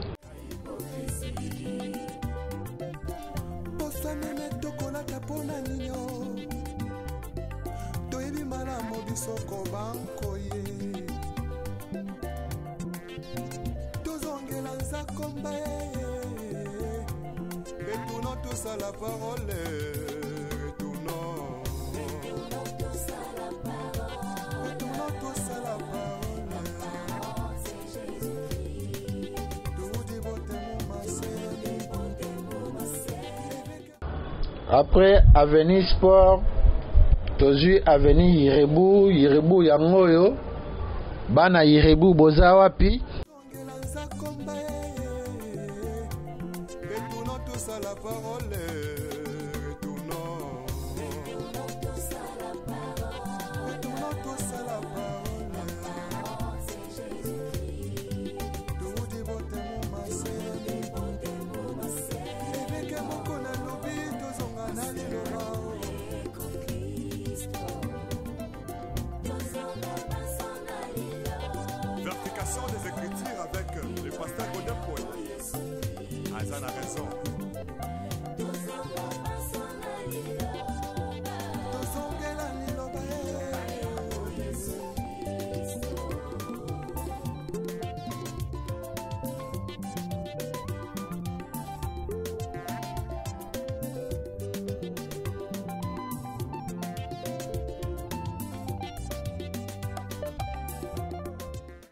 [SPEAKER 4] La parole, retournons tous à la parole, retournons tous à la parole, c'est Jésus-Christ.
[SPEAKER 1] Après avenue sport, tozui avenue Yirebu. Yirebu yango yo bana Yirebu boza wapi?
[SPEAKER 4] À la parole, retournons tous à la parole, retournons tous à la parole, c'est Jésus-Christ. Tout dévoté mon massé, avec un mot qu'on a lobby, tous on a allé le rao. Verification des écritures avec le pasteur Godin Paul. Azan a raison.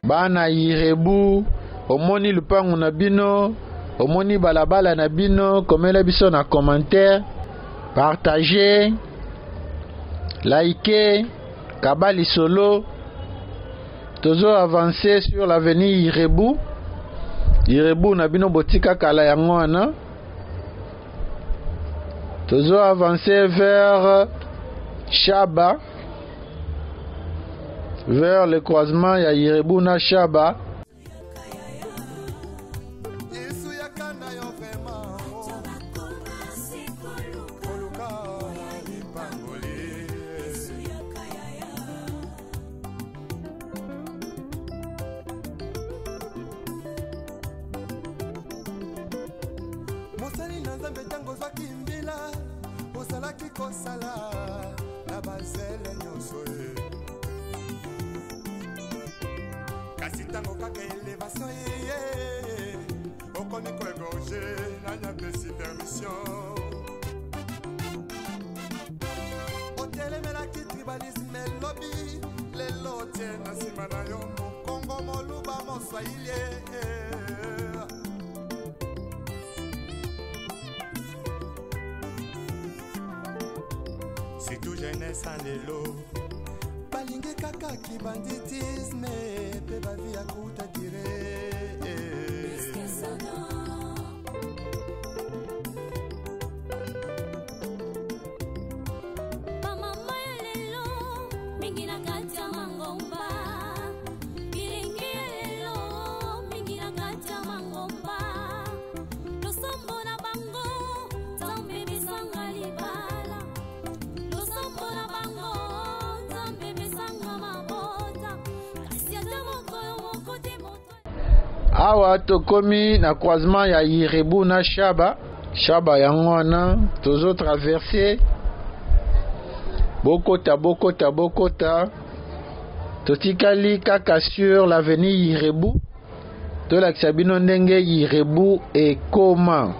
[SPEAKER 1] Bana Yirebu, omoni lupangu na bino, omoni balabala na bino, komela biso na commentaire, partagez, likez, kabali solo. Tozo avancer sur l'avenue Yirebu. Yirebu na bino botika kala yango wana. Tozo avancer vers Shaba. Vers le croisement ya Yirebu na Shaba.
[SPEAKER 4] Mosali na Nzambe tango zwaki mbila osalaki kosala na bazele nyonso ye. Kasi tango kaka elevation ye okomi koegorge nanya pesi permission. Otelemelaki tribalisme lobi lelo tie na nsima na yo mokongo moluba moswahili ye. C'est tout jeunesse en élo. Balingue kaka ki banditisme. Pe ba vie à kuta tire.
[SPEAKER 3] Mama lelo, mingi na kati ya mangomba. Iringi lelo, mingi na kati ya mangomba. Losombo na bango, zambe bisanga libala.
[SPEAKER 1] Awa tokomi na croisement ya Yirebu na Shaba. Shaba yango wana tozo traverser bokota totikali kaka sur l'avenue Yirebu. Tolakisa bino ndenge Yirebu ekoma.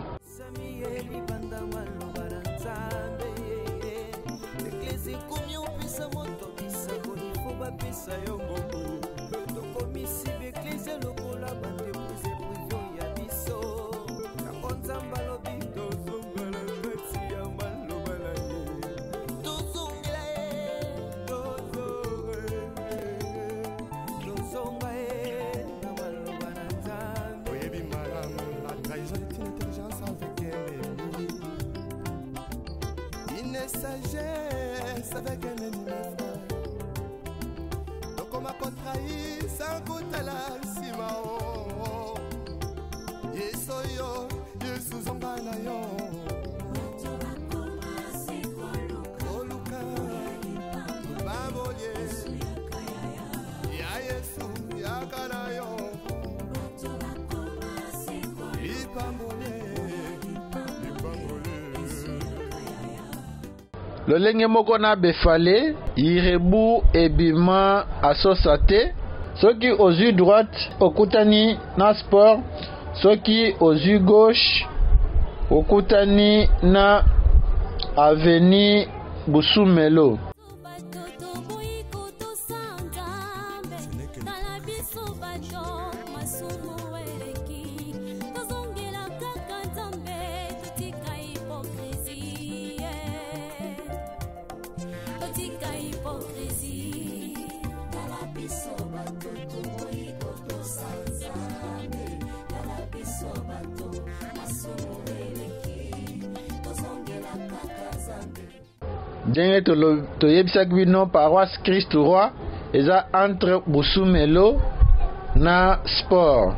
[SPEAKER 4] Intelligence avec elle. jeunesse avec un ennemi frère. Donc on m'a contrahi sans goûter la simao. Yesoyo, Yesuzonga na yo. Oluka, Babolye, Ya Yesu, Yakana yo.
[SPEAKER 1] lolenge moko na befale irebu ebima asosa te soki ozwi droite okutani na sport soki ozwi gauche okutani na aveni Busumelo. Ndenge toyebisaki bino paroisse Christ Roi eza entre Busumelo na sport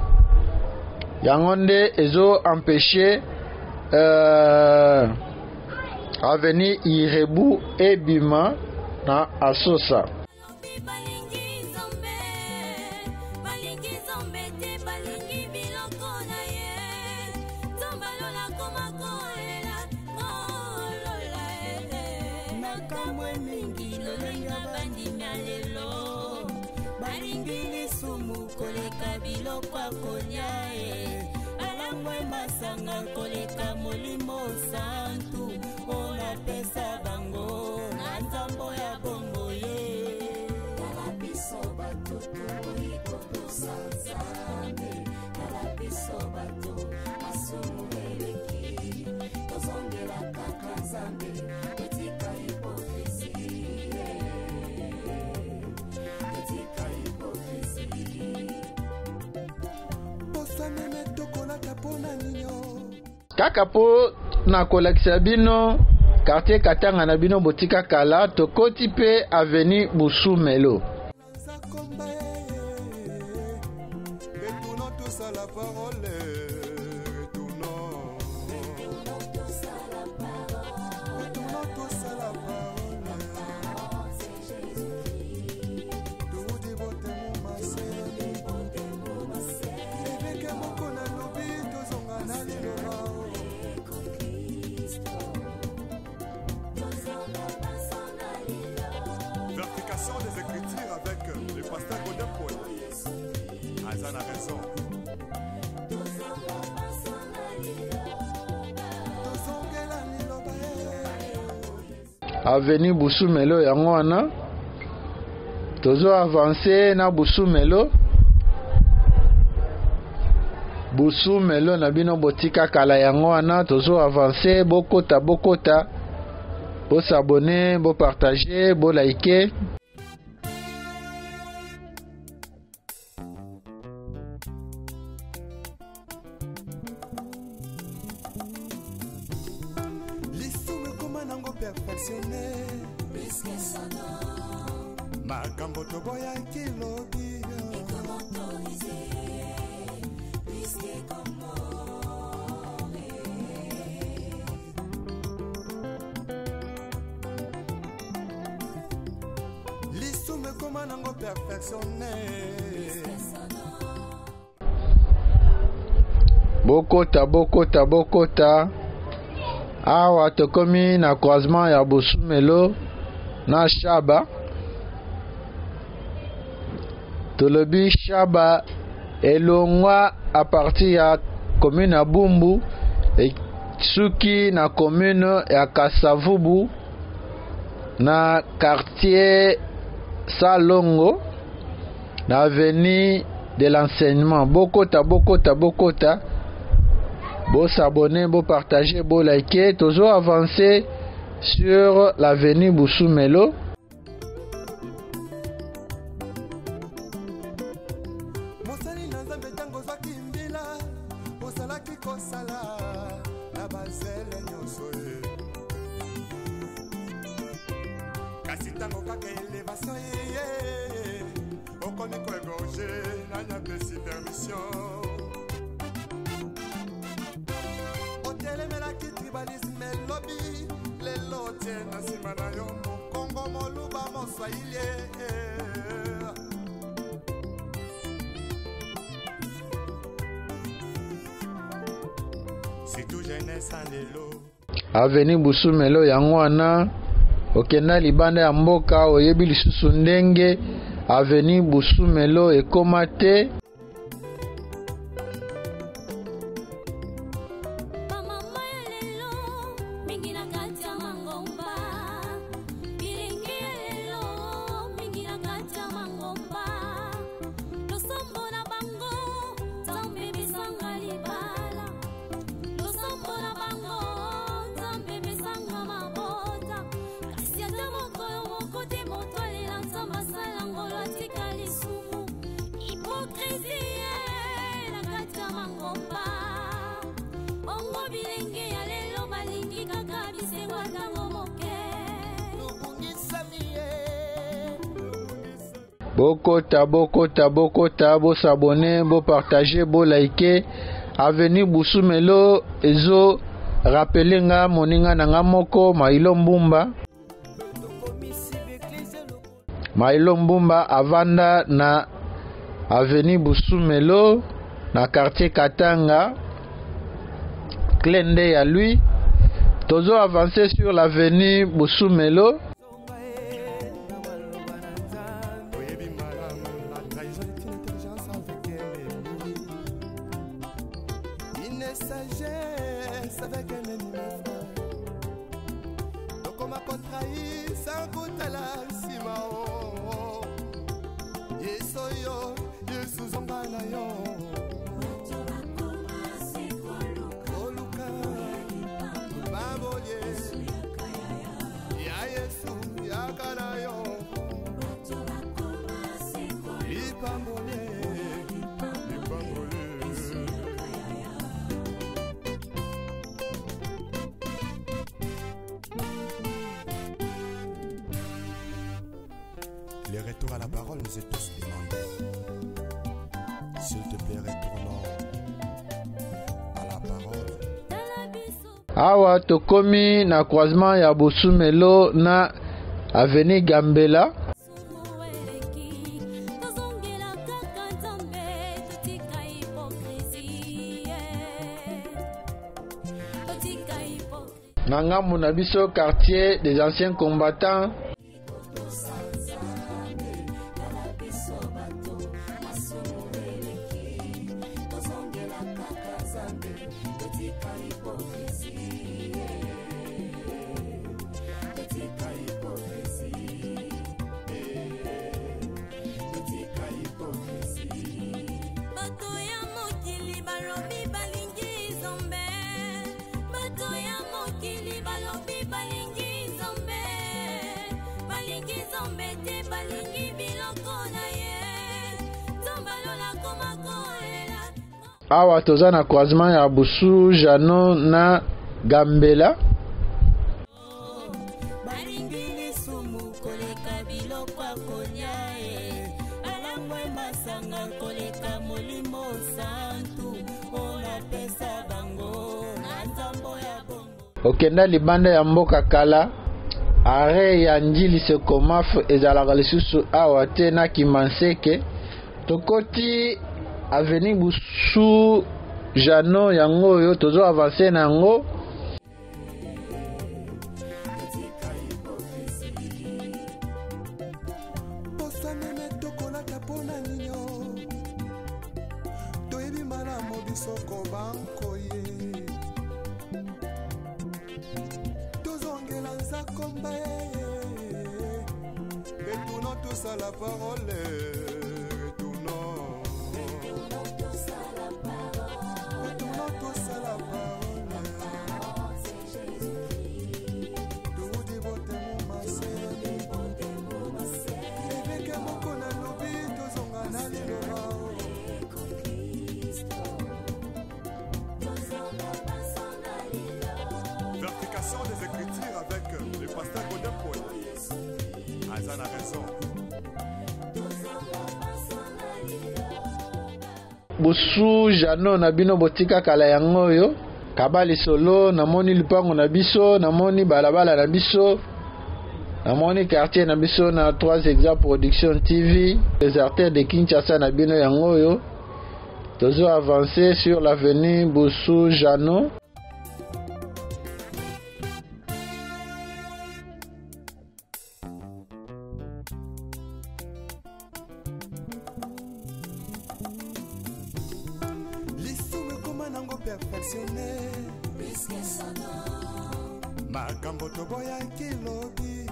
[SPEAKER 1] yango nde ezo empêcher avenir Irebu ebima na asosa.
[SPEAKER 5] Koleka molimo santu ona pesa bango na nzambo ya bongo ye kala biso bato toiko tosanzame kala biso bato asumueleki tozongela kaka nzambe etika hipokrisi etika hipokrisi
[SPEAKER 4] bosameme tokolaka mpona nino
[SPEAKER 1] kaka po na kolakisa bino quartier Katanga na bino botika kala tokoti pe avenue Busumelo.
[SPEAKER 4] Des Écritures avec le pasteur Godin Paul. Azan a raison.
[SPEAKER 1] Avenue Busumelo yango wana tozo avancer na Busumelo na bino botika kala yango wana tozo avancer bokota bo s'abonner bo partager bo liker.
[SPEAKER 4] Makambo toboya kilobi lisume koma nango perfectionné
[SPEAKER 1] bokota awa tokomi na croisement ya Busumelo na Shaba tolobi Shaba elongwa a partir ya commune ya Bumbu suki na commune ya Kasavubu na quartier Salongo na avenue de l'enseignement. Bokota bo s'abonner, bo partager, bo liker, toujours avancer sur l'avenue Busumelo.
[SPEAKER 4] Mosali na nzambe tango zwaki mbila osalaki kosala na bazele nyonso ye kasi ntango kaka elevation ye okomi koegorge nanyapesi permission otelemelaki tribalisme elobi lelo tie na nsima na yo mokongo moluba moswahili surtout jeunesse en lelo
[SPEAKER 1] Aveni Busumelo yango wana okenda libanda ya mboka oyebi lisusu ndenge Aveni Busumelo ekoma te. Bokota, bo s'abonner, bo partager, bo liker. Aveni Busumelo ezo rappeler nga moninga nanga moko Mailo Mbumba avanda na Aveni Busumelo na quartier Katanga. Clende ya lui. Tozo avancer sur l'avenue Busumelo.
[SPEAKER 4] Les retours à la parole nous est tous demandé. S'il te plaît, retournons à la parole.
[SPEAKER 1] Awa tokomi na croisement ya Busumelo na Avenue Gambela. Na ngambu na biso quartier des anciens combattants. Awa toza na croisement ya Busu Jano na Gambela. Okenda libanda ya mboka kala are ya njili se komafu ezalaka lisusu awa te na Kimanseke. Tokoti Avenue Busu Jano yango oyo tozo avancer na yango.
[SPEAKER 4] Retournons tous à la parole. Vertication des Écritures avec le pasteur Godin Poète. eza na raison.
[SPEAKER 1] Bosu jano na bino botika kala yango oyo kabali solo namoni lupango na biso namoni balabala na biso namoni quartier na biso na 3 Exemples Production TV les artères de Kinshasa na bino yango oyo tozo avancer sur l'avenue Bosu Jano.
[SPEAKER 4] Makambo toboya kilobi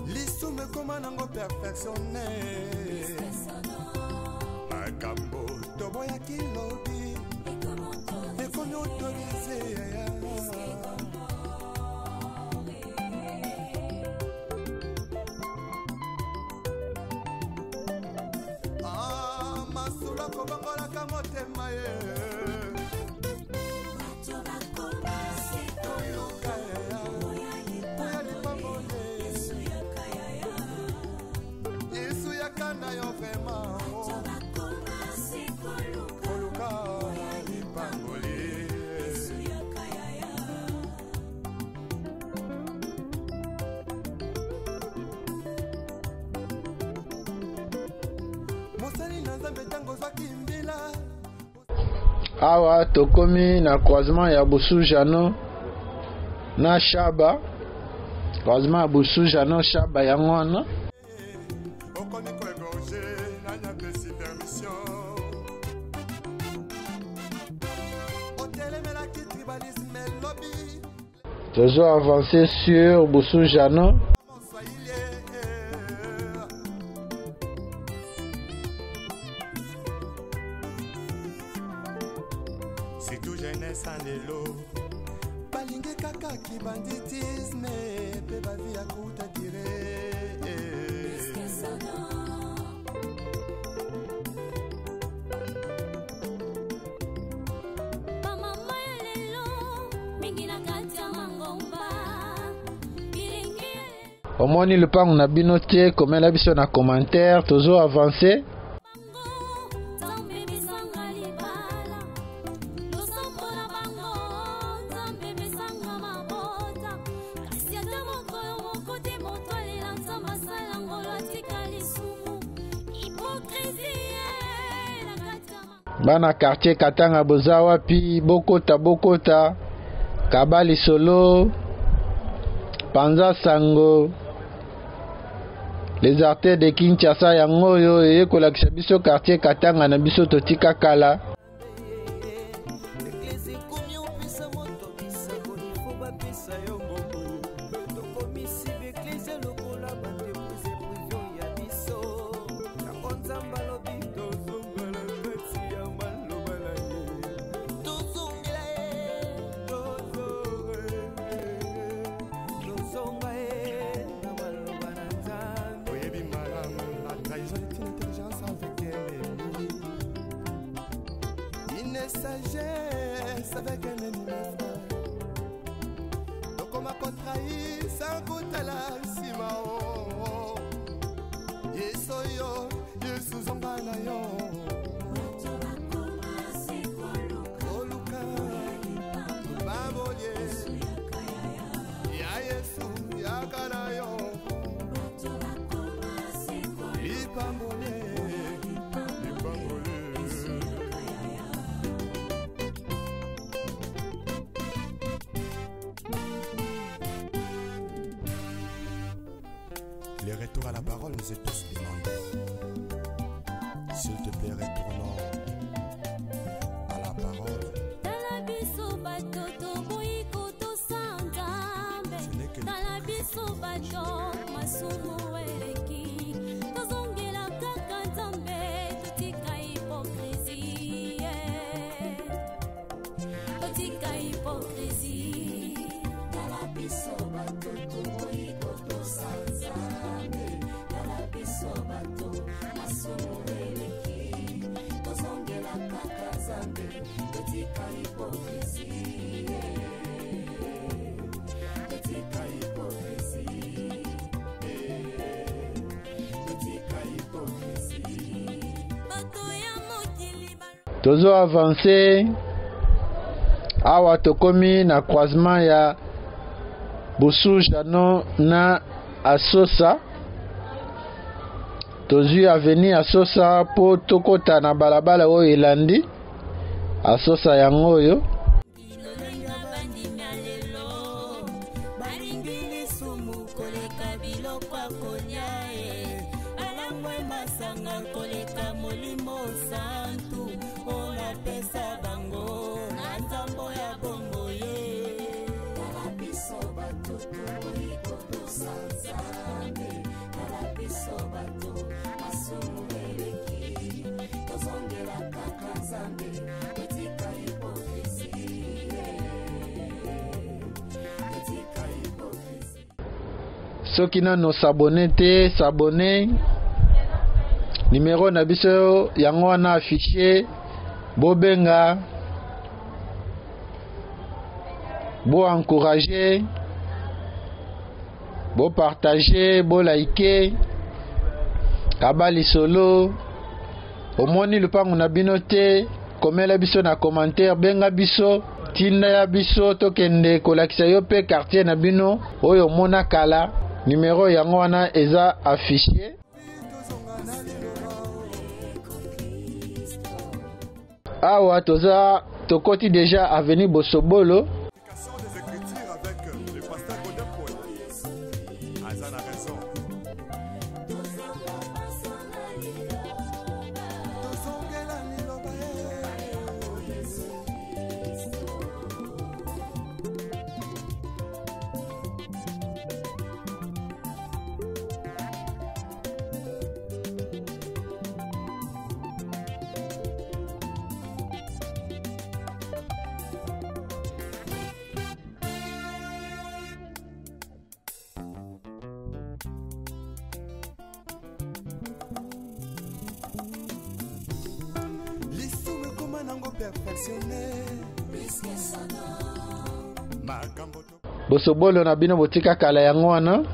[SPEAKER 4] lisume koma nango perfectionné makambo toboya kilobi ekomi autorisé
[SPEAKER 1] Awa tokomi na croisement ya Bosu Jano na Shaba, croisement ya Bosu Jano Shaba yango wana tozo avancer sur Bosu Jano.
[SPEAKER 4] C'est tout jeunesse en élo. Balingue kaka qui banditisme. Pe ba vie à kuta dire.
[SPEAKER 1] Omoni lupango na bino te komela biso na commentaire tozo avancer. Bana quartier Katanga Bozawa pi Bokota Kabali Solo Panza Sango les artères de Kinshasa yango yo ekolakisa biso quartier Katanga na biso totika kala.
[SPEAKER 4] Sagesse avec un ennemi donc on m'a contrahi sans goûter la simao yesoyo yesuzongana yo oluka babolie ya yesu yakana yo ipambole. Le retour à la parole nous est tous demandé. S'il te plaît, retournons à la parole.
[SPEAKER 5] Sobato, totika hypocrisie, totika hypocrisie, totika hypocrisie.
[SPEAKER 3] bato ya mokili
[SPEAKER 1] tozo avance awa tokomi na croisement ya Bossou Jano na Asosa. Tozwi aveni Asosa po tokota na balabala oyo elandi Asosa yango oyo.
[SPEAKER 3] Ilolenga bandimya lelo balingi lisumu koleka biloko akolia alangwe masanga koleka molimo santu olapesa bango na nzambo ya bombo ye
[SPEAKER 5] Kala biso bato tokoki kotosa Nzambe, kala biso bato masumu eleki, tozongela kaka Nzambe, totika hypocrisie, totika hypocrisie.
[SPEAKER 1] Soki nano s'abonne te, s'abonne. Numéro na biso yango wana affiché. Bobenga. Bo encourager. Bo partager, bo liker. Kabali solo. Omoni lupangu na bino te. Komela biso na commentaire. Benga biso. Tinda ya biso tokende kolakisa yo pe quartier na bino oyo mona kala. Numéro yango wana eza affiché. Awa toza tokoti déjà avenue Bosobolo.
[SPEAKER 4] Des Écritures avec le pasteur Godin Paul. Azan a raison. Tozongela liloba lisumu ekoma nango perfectionné. Makambo to
[SPEAKER 1] Bosobolo na bino botika kala yango wana.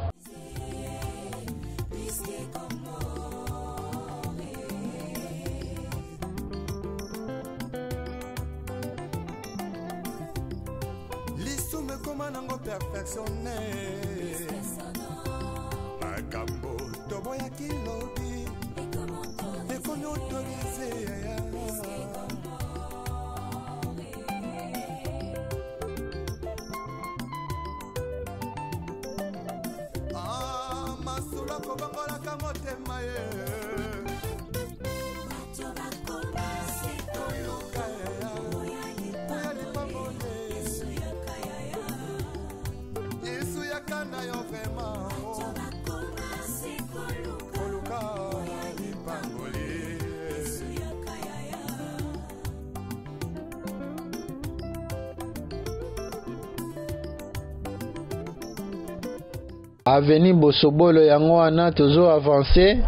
[SPEAKER 4] lisumu ekoma nango perfectionné. Makambo toboyaki lobi ekomi autorisé. Masula kobangolaka motema ye toyoka oya lipambole yesu yakana yo vrema koluka lipambole.
[SPEAKER 1] Avenue Bosobolo yango wana tozo avancer.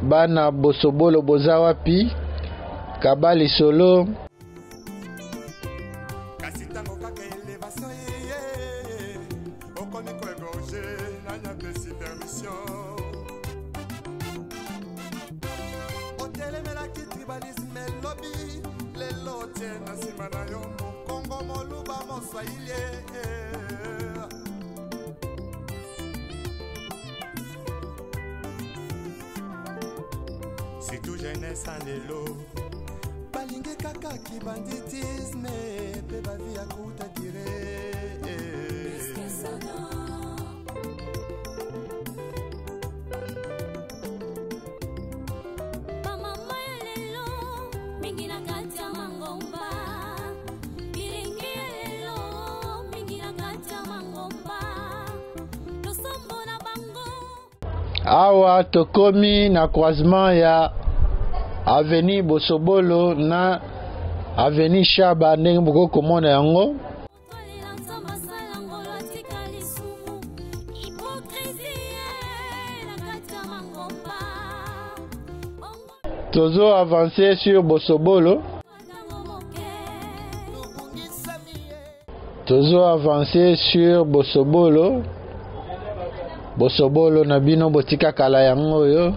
[SPEAKER 1] Bana Bosobolo boza wapi? Kabali solo.
[SPEAKER 4] Kasi tango kaka elevation ye okomi koegorge nanya pesi permission otelemelaki tribalisme elobi lelo tie na nsima na yo mokongo moluba moswahili. Surtout jeunesse en lelo balingi kaka kibanditisme pe bavi ya kuta dire.
[SPEAKER 3] bamama ya lelo mingi na kati ya mangomba bilingi ya lelo mingi na kati ya mangomba losombo na bango
[SPEAKER 1] Awa tokomi na croisement ya Avenue Bosobolo na Avenue Shaba ndenge boko komona yango.
[SPEAKER 3] tolela nzambe asala ngolo atika lisumu hipokrisie na kati ya mangomba
[SPEAKER 1] Tozo avancer sur Bosobolo.
[SPEAKER 3] ntango moke
[SPEAKER 1] Tozo avancer sur Bosobolo. Bosobolo na bino botika kala yango yo.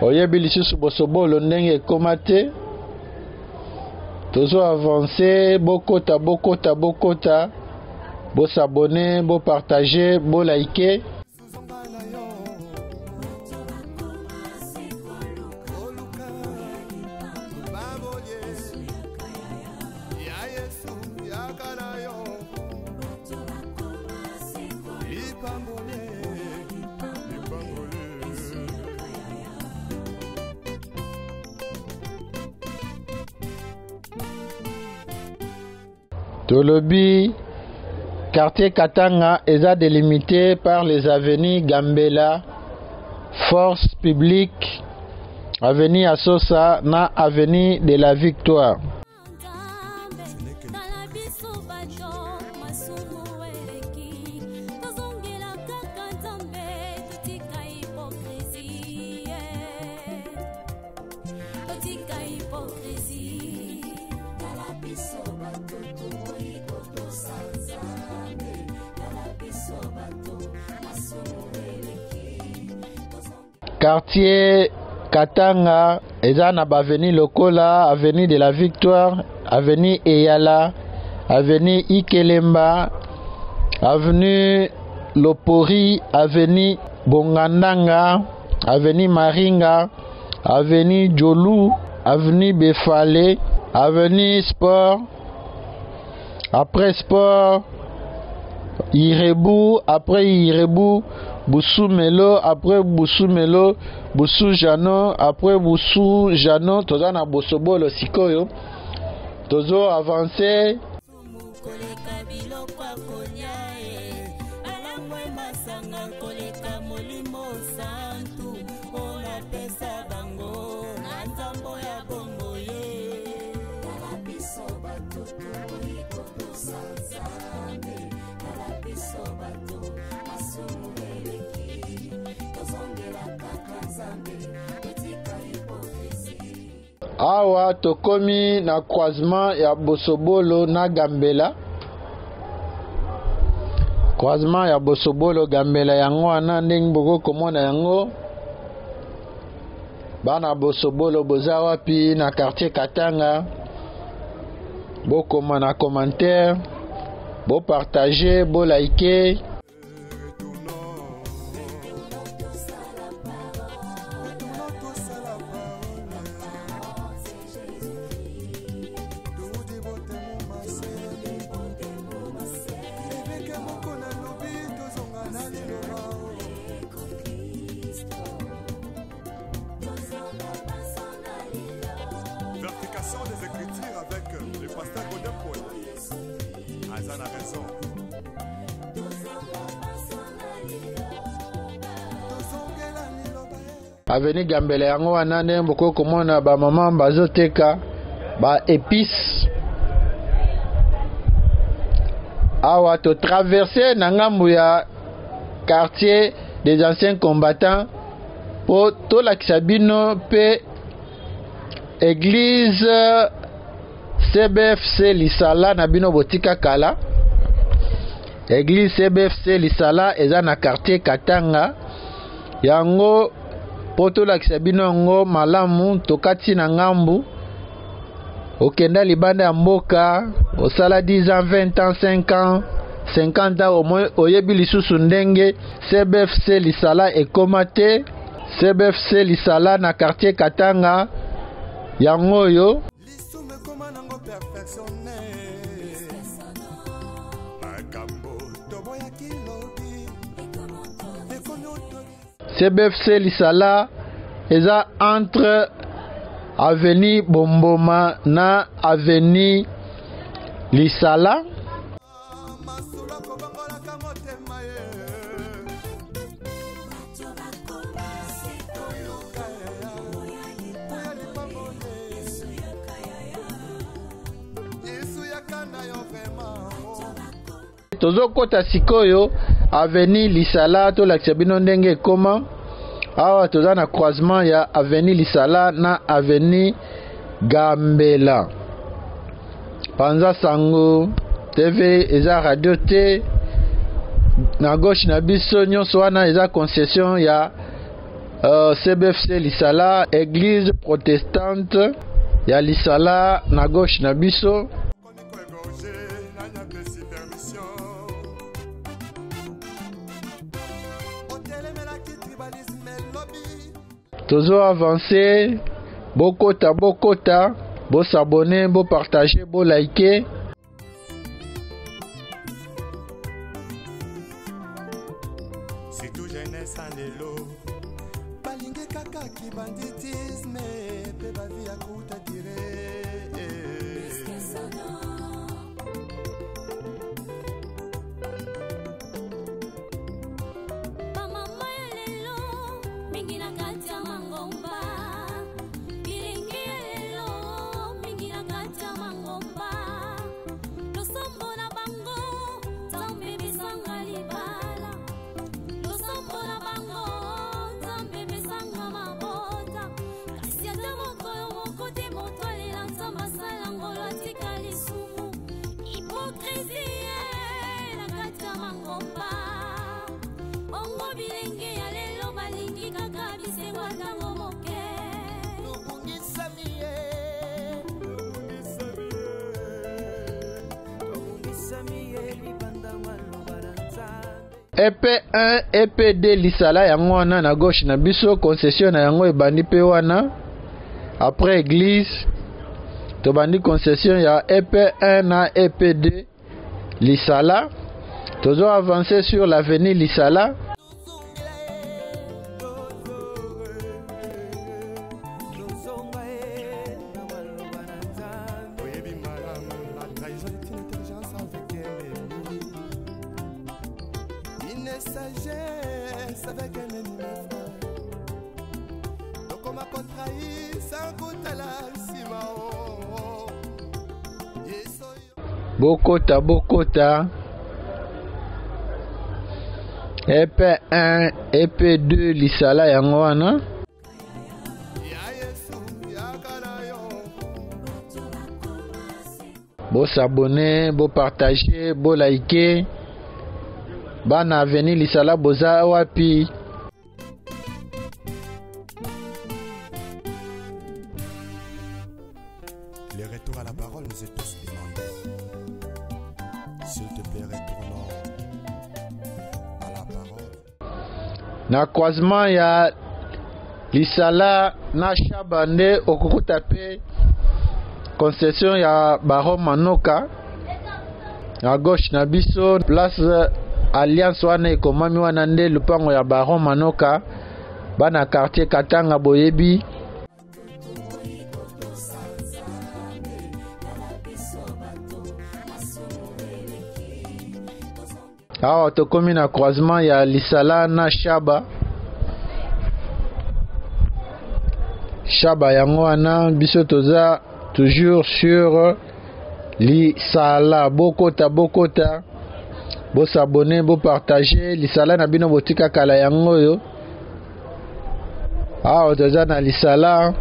[SPEAKER 1] Oyebi lisusu Bosobolo ndenge ekoma te. Tozo avancer bokota bosabone bopartager bolike. Tolobi, quartier Katanga est délimité par les avenues Gambela, Force Publique, avenue Asosa, na avenue de la Victoire. Quartier Katanga, ezana avenue Lokola, avenue de la Victoire, avenue Eyala, avenue Ikelemba, avenue Lopori, avenue Bongandanga, avenue Maringa, avenue Djolou, avenue Befale, avenue Sport, après Sport, Irebu, après Irebu, Boussou Melo, après Boussou Melo, Boussou Jano, après Boussou Jano, toza na Bosobolo sikoyo. Tozo avancer. Awa tokomi na croisement ya Bosobolo na Gambela. Croisement ya Bosobolo Gambela yango wana ndenge boko komona yango. Bana Bosobolo boza wapi na quartier Katanga. Bokoma na commentaire, bo partager, bo liker.
[SPEAKER 4] Des écritures avec le pasteur Godin Paul. Azan a raison.
[SPEAKER 1] Avenue Gambela yango wana nde boko komona ba mama bazoteka ba épices. Awa to traverser na ngambu ya quartier des anciens combattants po to lakisa bino pe église CBFC Lisala na bino botika kala. Église CBFC Lisala eza na quartier Katanga. Yango poto lakisa bino ngo malamu tokati na ngambu. Okenda libanda ya mboka osala 10 ans, 20 ans, 5 ans, 50 ans oyebi lisusu ndenge CBFC Lisala ekoma te. CBFC Lisala na quartier Katanga. Yango yo CBFC Lisala eza entre avenue Bomboma na avenue Lisala.
[SPEAKER 4] masulo kobongolaka motema ye Yesu yakana yo vraiment
[SPEAKER 1] Tozo kota sikoyo Avenue Lisala to lakisa bino ndenge ekoma awa toza na croisement ya Avenue Lisala na Avenue Gambela Panza Sango TV eza radio te na gauche na biso nyonso wana eza concession ya CBFC Lisala église protestante ya Lisala na gauche na biso Tozo avancer bokota bo s'abonner bo partager bo liker
[SPEAKER 4] c'est tout jeunesse en lelo balingi kaka ki banditisme pe ba vie akuta dire
[SPEAKER 1] EP1 EP2 Lisala yango wana na gauche na biso concession na yango ebandi pe wana après église tobandi concession ya EP1 na EP2 Lisala tozo avancer sur l'avenue Lisala
[SPEAKER 4] sagesse avec un ennemi donc on m'a contrahi sans koutala sima
[SPEAKER 1] bokota EP1 EP2 Lisala yango wana bo s'abonner bo partager bo liker Bana Avenue Lisala boza wapi
[SPEAKER 4] le retour à la parole nous est tous demandé. S'il te plaît, retournons à la parole.
[SPEAKER 1] Na croisement ya Lisala na Chabande okukuta pe concession ya Baron Manoka à gauche na biso place Alliance wana ekomami wana nde lupango ya Baron Manoka bana quartier Katanga boyebi awa tokomi na croisement ya Lisala na Shaba yango wana biso toza toujours sur Lisala bokota bo s'abonner bo partager Lisala na bino botika kala yango yo awa toza na Lisala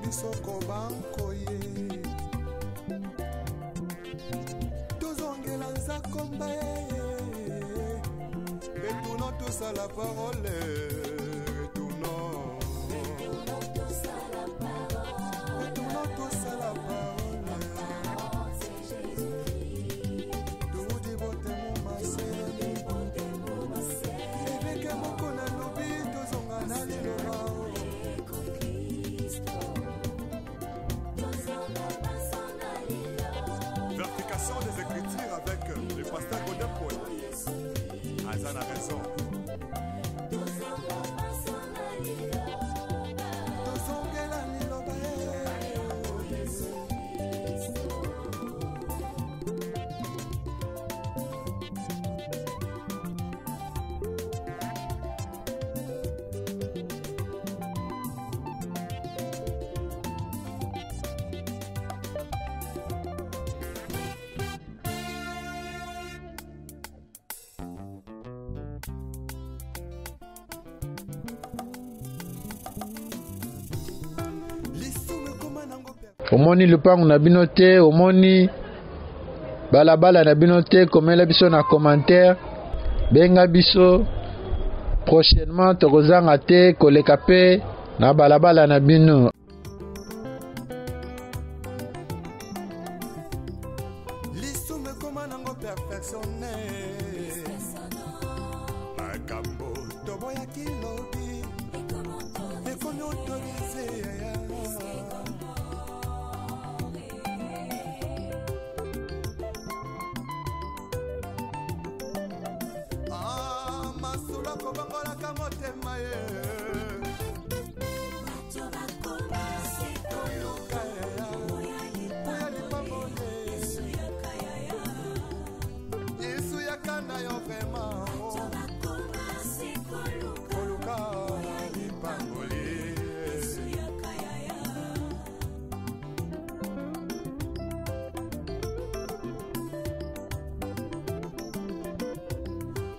[SPEAKER 4] kisoko bankoye tozongela nzakomba retournons tous à la parole retournons tous à la parole tout dévote mon massé eveke moko na lobi tozonga na liloba Verification des Écritures avec le pasteur Godin Paul. Azan a raison.
[SPEAKER 1] omoni lupango na bino te, omoni balabala na bino te, komela biso na commentaire, benga biso prochainement tokozanga te koleka pe na balabala na bino.
[SPEAKER 4] Lisume koma nango perfectionné makambo toboya kilobi ekomi autorisé masula kobangolaka motema ye Yesu yakana yo vraiment koluka lipangoli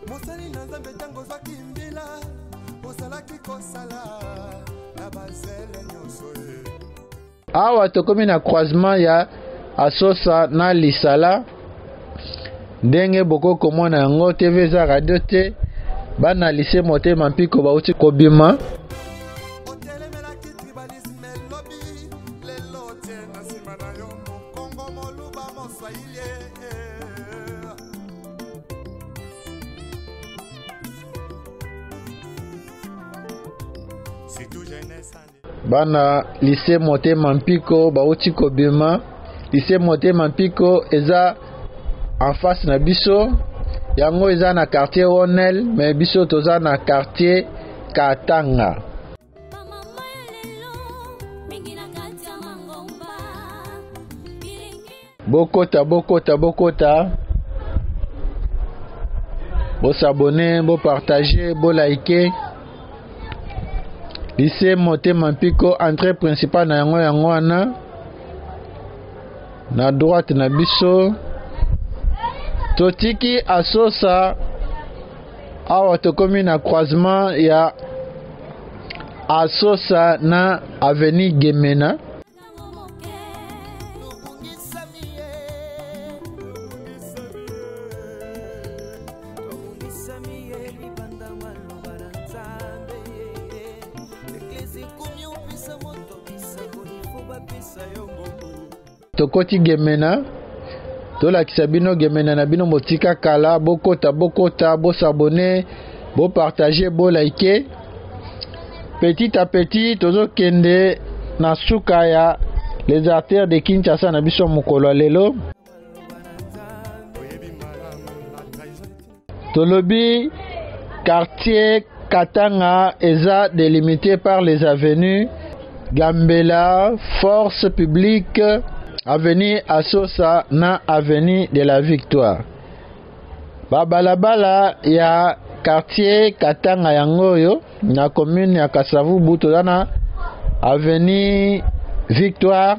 [SPEAKER 4] mosali na nzambe ntango ozwaki mbila ozalaki kosala na bazele nyonso ye.
[SPEAKER 1] Awa tokomi na croisement ya Asosa na Lisala, ndenge boko komona yango TV za radio te, bana lycée Motema Mpiko bauti kobima.
[SPEAKER 4] Otelemelaki tribalisme lobi lelo te na nsima na yo mokongo moluba moswahili surtout jeunesse
[SPEAKER 1] Bana lycée Motema Mpiko bauti kobima. Lycée Motema Mpiko eza en face na biso, yango eza na quartier Ronel, mais biso toza na quartier Katanga. Bokota bo s'abonner, bo partager, bo liker. Lycée Motema Mpiko, entrée principale na yango wana na droite na biso. Totiki Asosa, awa tokomi na croisement ya Asosa na avenue Gemena. Tokoti Gemena, tolakisa bino Gemena na bino motika kala, bokota, bo s'abonner, bo partager, bo liker. Petit à petit, tozo kende na suka ya les artères de Kinshasa na biso mokolo lelo. Tolobi quartier Katanga eza délimité par les avenues Gambela, Force Publique, avenue Asosa na avenue de la Victoire. Balabala ya quartier Katanga yangoyo na commune ya Kasavubu tozana avenue Victoire,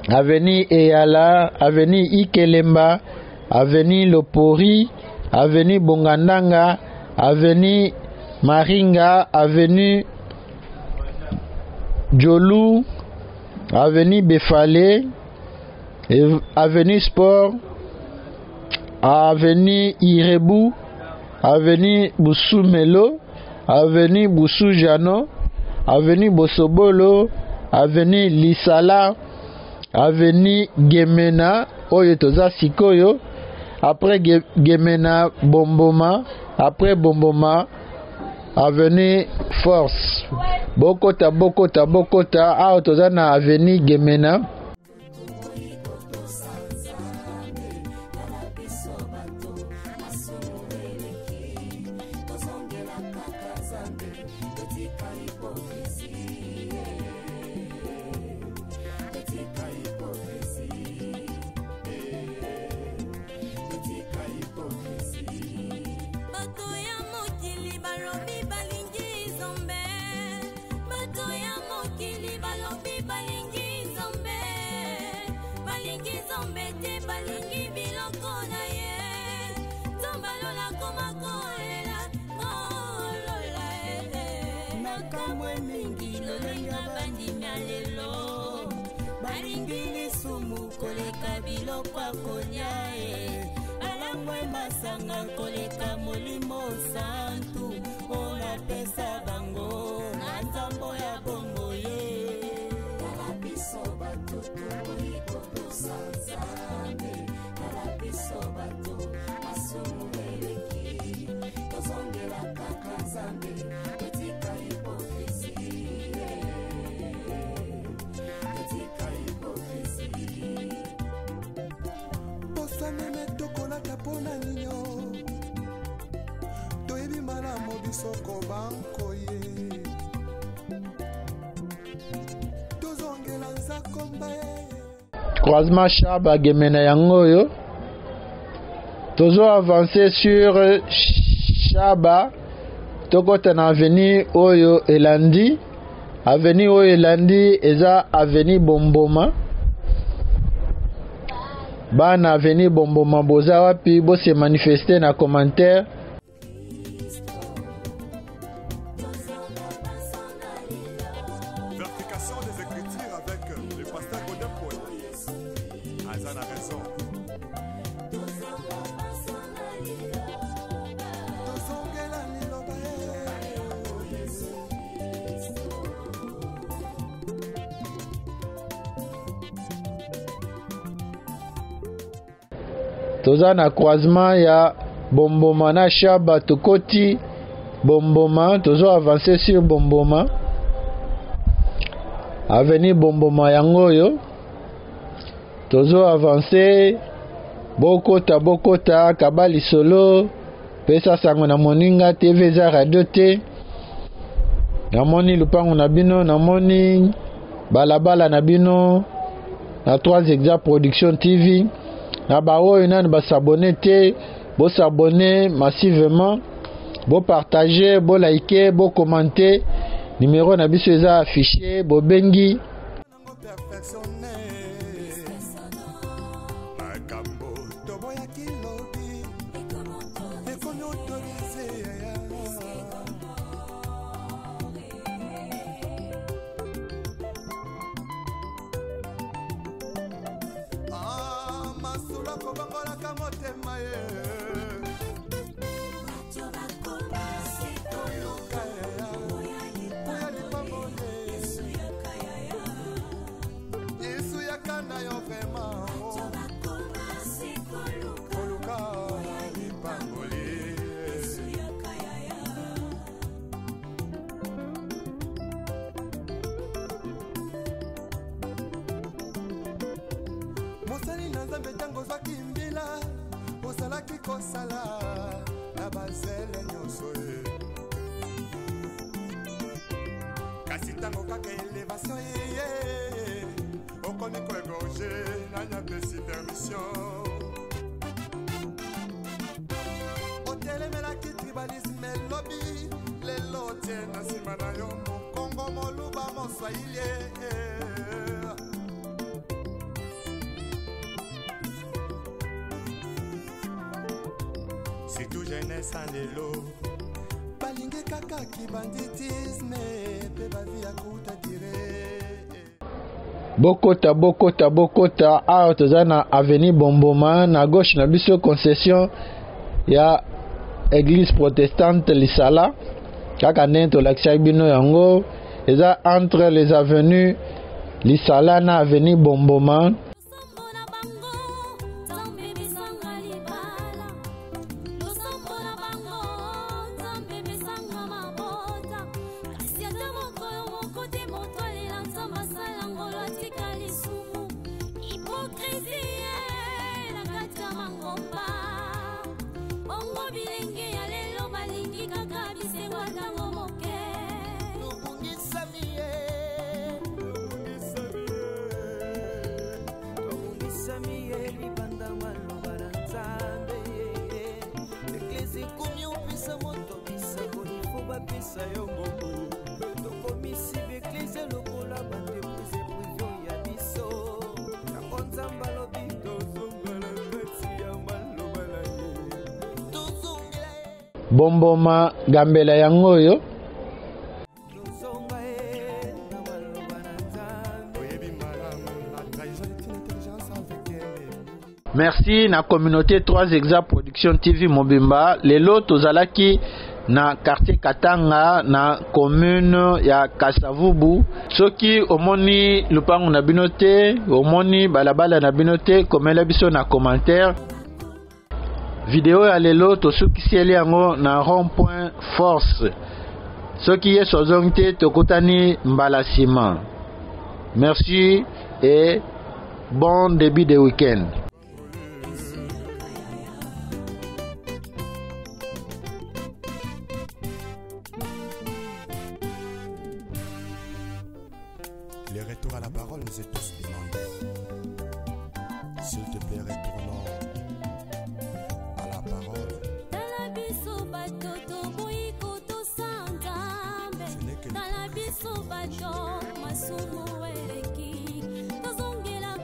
[SPEAKER 1] avenue Eyala, avenue Ikelemba, avenue Lopori, avenue Bongandanga, avenue Maringa, avenue Jolu, avenue Befale, avenue Sport, avenue Irebu, avenue Boussou Melo, avenue Boussou Jano, avenue Bosobolo, avenue Lisala, avenue Gemena, oyo toza sikoyo, après Gemena Bomboma, après Bomboma, avenue Force. Bokota, awa toza na avenue Gemena.
[SPEAKER 5] Koleka molimo santu ona pesa bango nzambo ya bongo ye kalapiso batutu ikoto sanzambe kalapiso batu asumubeleki tozongela kaka zambe etika hipokrisi etika hipokrisi
[SPEAKER 4] posanene tokolaka pona nino toyebi malamu bisoko bankoye tozongela nzakomba
[SPEAKER 1] Croisement Chaba Gemena yangoyo. Tozo avancer sur Chaba. Tokota na avenue Oyo Elandi. Avenue Oyo Elandi eza avenue Bomboma. Bana avenue Bomboma boza wapi bo se manifester na commentaire.
[SPEAKER 4] Verification des écritures avec le pasteur Godin Poe. Azan a raison.
[SPEAKER 1] Toza na croisement ya Bomboma na Chaba tokoti Bomboma. Tozo avancer sur Bomboma. Avenue Bomboma yangoyo. Tozo avancer bokota kabali solo pesa sango na moninga TV za radio te. Namoni lupango na bino, namoni balabala na bino na 3 Exa Production TV. Na baoyo nani ba s'abonner te, bo s'abonner massivement, bo partager, bo liker, bo commenter. Numéro na biso eza affiché, bo bengi.
[SPEAKER 4] mosali na nzambe ntango zwaki mbila ozalaki kosala na bazele nyonso ye kasi ntango kaka elevation ye okomi koegorge nanyapesi permission otelemelaki tribalisme lobi lelo tie na nsima na yo mokongo moluba moswahili si tout jeunesse en lelo balingi kaka kibanditisme pe bavi ya kuta dire
[SPEAKER 1] bokota bokota bokota awa toza na avenue Bomboma na gauche na biso concession ya église protestante Lisala kaka ndenge tolakisaki bino yango eza entre les avenues Lisala na avenue Bomboma. Bomboma gambela yango yo. Merci na communauté 3 Exa Production TV Mobimba. Lelo tozalaki na quartier Katanga na commune ya Kasavubu. Soki omoni lupango na binote, omoni balabala na binote, komela biso na commentaire. Vidéo ya lelo tosukisi eli yango na rond-point force. Soki ye sozongi te tokutani mbala sima. Merci et bon début de week-end.
[SPEAKER 4] Les retours à la parole nous est tous demandés. S'il te plaît, retournons à la parole.
[SPEAKER 3] Ce n'est que